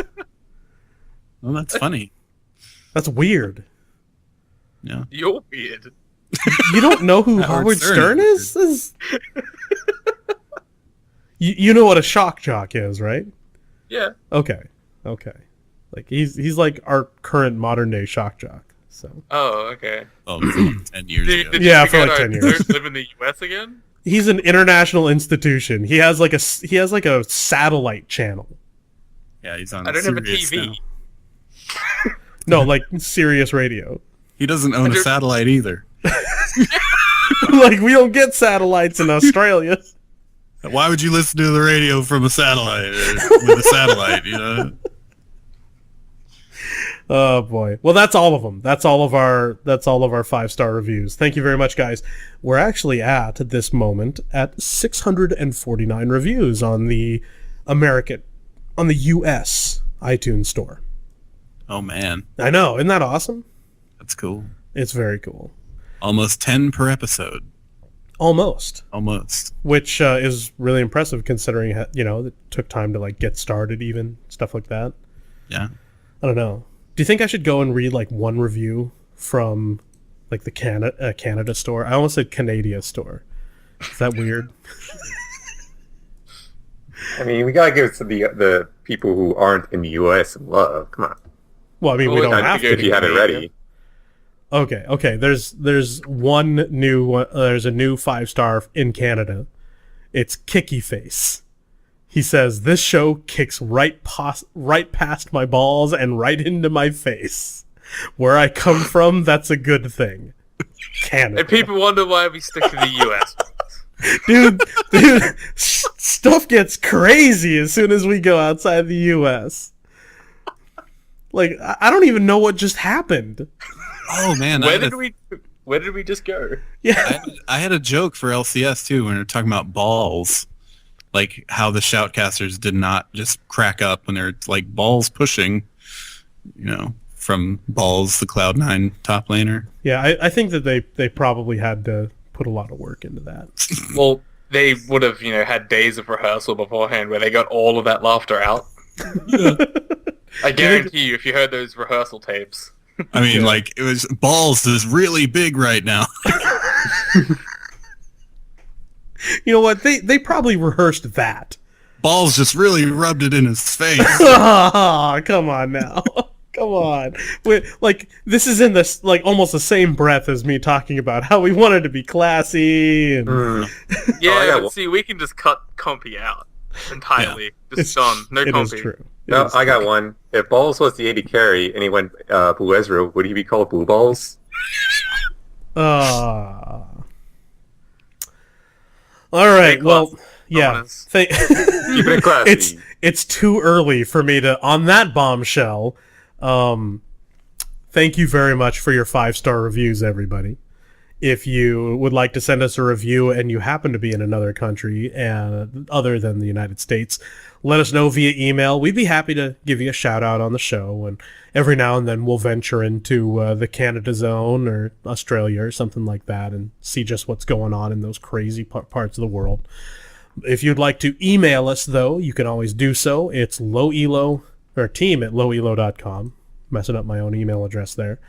Well, that's funny. That's weird. Yeah, you're weird. You don't know who Howard Stern is? You know what a shock jock is, right? Yeah. Okay. Like he's like our current modern day shock jock. So. Oh, okay. Oh, 10 years ago. Yeah, for like 10 years. Live in the U.S. again? He's an international institution. He has like a satellite channel. Yeah, he's on. I don't have a Sirius TV. now. No, like Sirius Radio. He doesn't own a satellite either. Like we don't get satellites in Australia. Why would you listen to the radio from a satellite with a satellite? You know. Oh boy. Well, that's all of them. That's all of our 5-star reviews. Thank you very much, guys. We're actually at this moment at 649 reviews on the US iTunes store. Oh man. I know. Isn't that awesome? That's cool. It's very cool. Almost 10 per episode. Almost. Which is really impressive considering, it took time to like get started even, stuff like that. Yeah. I don't know. Do you think I should go and read like one review from like the Canada store? I almost said Canada store. Is that weird? I mean, we gotta give it to the people who aren't in the U.S. some love. Come on. Well, I mean, we don't have to if you have it ready. Okay. There's one new there's a new 5-star in Canada. It's Kicky Face. He says, "This show kicks right past my balls and right into my face. Where I come from, that's a good thing." Canada. And people wonder why we stick to the U.S. Dude, stuff gets crazy as soon as we go outside the U.S. Like, I don't even know what just happened. Oh man, Where did we just go? Yeah, I had a joke for LCS too when we were talking about balls, like how the shoutcasters did not just crack up when they're like balls pushing, from balls the Cloud9 top laner. Yeah, I think that they probably had to put a lot of work into that. Well, they would have had days of rehearsal beforehand where they got all of that laughter out. I guarantee you, if you heard those rehearsal tapes. I mean, it was balls is really big right now. You know what? They probably rehearsed that. Balls just really rubbed it in his face. Oh, come on now. Come on. This is in this almost the same breath as me talking about how we wanted to be classy and Yeah, but see, we can just cut Compy out entirely. Yeah. Just done. No Compy. It is true. No, I got one. If Balls was the AD carry and he went Blue Ezreal, would he be called Blue Balls? All right. Well, yeah. Keep it classy. It's too early for me to on that bombshell. Thank you very much for your 5-star reviews, everybody. If you would like to send us a review and you happen to be in another country other than the United States, let us know via email. We'd be happy to give you a shout out on the show, and every now and then we'll venture into the Canada zone or Australia or something like that and see just what's going on in those crazy parts of the world. If you'd like to email us, though, you can always do so. It's team@lowelo.com. Messing up my own email address there.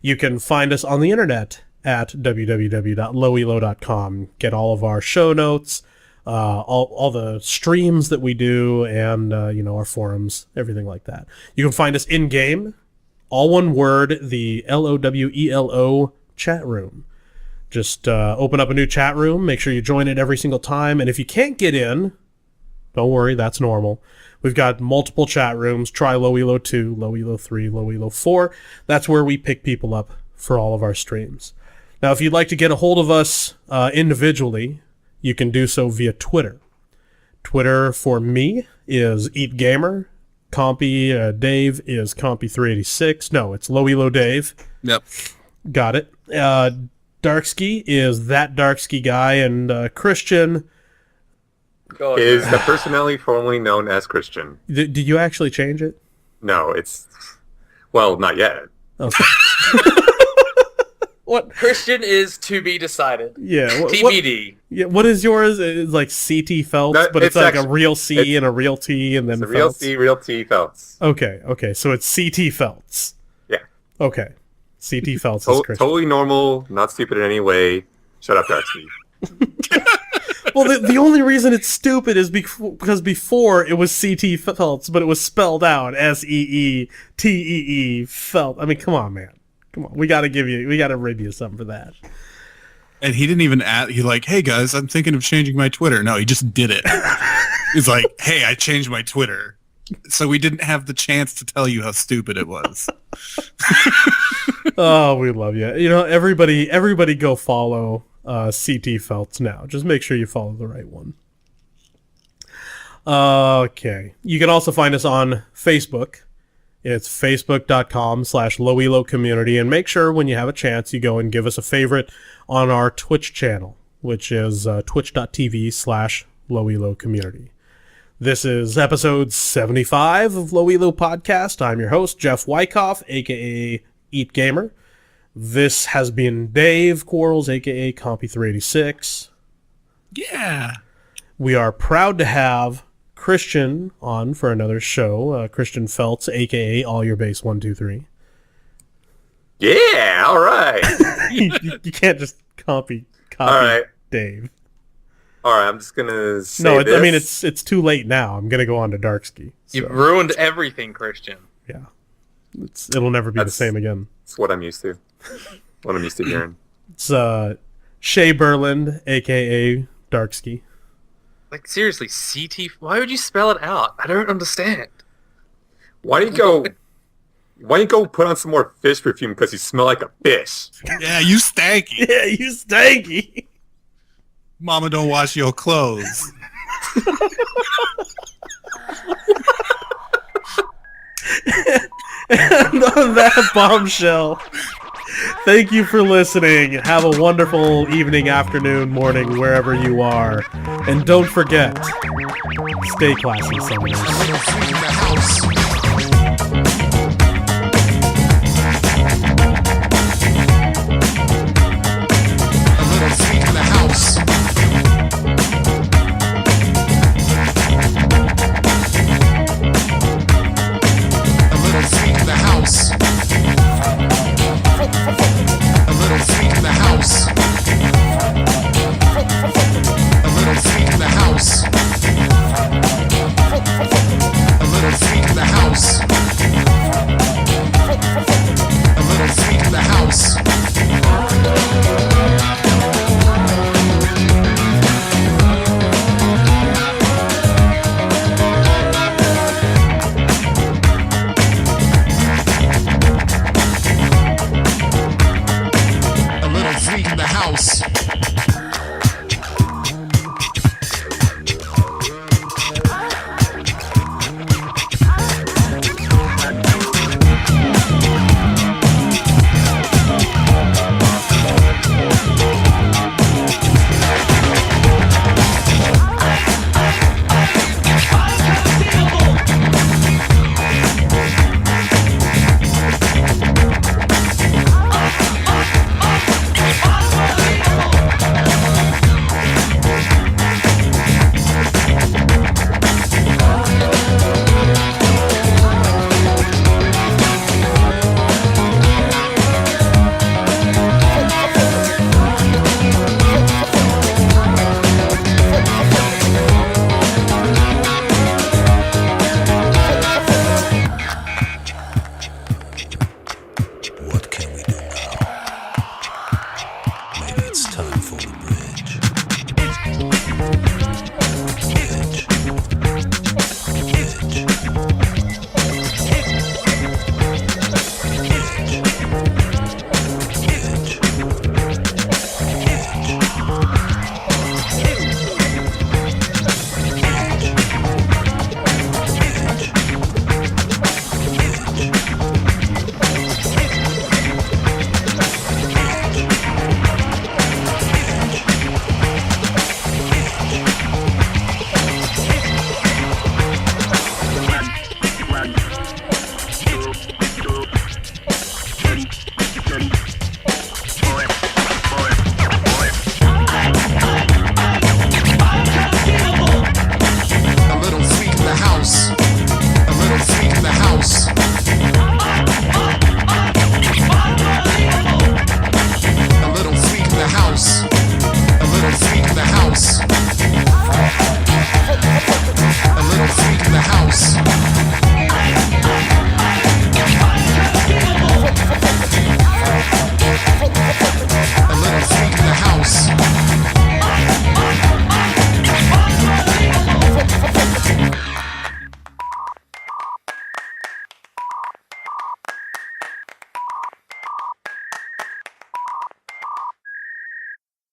You can find us on the internet at www.lowelo.com. Get all of our show notes, all the streams that we do, and our forums, everything like that. You can find us in-game, all one word, the LOWELO chat room. Just open up a new chat room, make sure you join it every single time, and if you can't get in, don't worry, that's normal. We've got multiple chat rooms. Try Lowelo 2, Lowelo 3, Lowelo 4. That's where we pick people up for all of our streams. Now, if you'd like to get a hold of us individually, you can do so via Twitter. Twitter for me is EatGamer. Compy Dave is Compy386. No, it's Lowelo Dave. Yep. Got it. Darkski is that Darkski guy, and Christian is the personality formerly known as Christian. Did you actually change it? No, it's... Well, not yet. Okay. What? Christian is to be decided. Yeah. TBD. Yeah. What is yours? It's like CT Felts, No, but it's like actually, a real C and a real T, and then It's a real Felts. C, real T Felts. Okay. So it's CT Felts. Yeah. Okay. CT Felts is Christian. Totally normal, not stupid in any way. Shut up, Darkski. Well, the only reason it's stupid is because before it was CT Felts, but it was spelled out SEETEE Felt. I mean, come on, man. Come on. We got to rib you something for that. And he didn't even add, he's like, hey guys, I'm thinking of changing my Twitter. No, he just did it. He's like, hey, I changed my Twitter. So we didn't have the chance to tell you how stupid it was. Oh, we love you. You know, everybody go follow CT Felts now. Just make sure you follow the right one. Okay. You can also find us on Facebook. It's facebook.com/Lowelo community. And make sure when you have a chance, you go and give us a favorite on our Twitch channel, which is twitch.tv/Lowelo community. This is episode 75 of Lowelo Podcast. I'm your host, Jeff Wyckoff, a.k.a. EatGamer. This has been Dave Quarles, a.k.a. Compy386. Yeah. We are proud to have Christian on for another show. Christian Feltz, a.k.a. All Your Base 123. Yeah, all right. you can't just copy All right. Dave. All right, I'm just going to say No, this. I mean, it's too late now. I'm going to go on to Darkski. You've ruined everything, Christian. Yeah. It'll never be the same again. It's what I'm used to. What I'm used to hearing. It's Shea Berland, a.k.a. Darkski. Like, seriously, CT... Why would you spell it out? I don't understand. Why don't you go put on some more fish perfume because you smell like a fish? Yeah, you stanky. Yeah, you stanky. Mama don't wash your clothes. And on that bombshell, thank you for listening. Have a wonderful evening, afternoon, morning, wherever you are. And don't forget, stay classy, Summoners. A little freak in the house. A little freak in the house. A little freak in the house. A little freak in the house. A little freak in the house. A little freak in the house.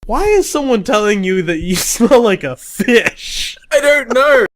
Why is someone telling you that you smell like a fish? I don't know.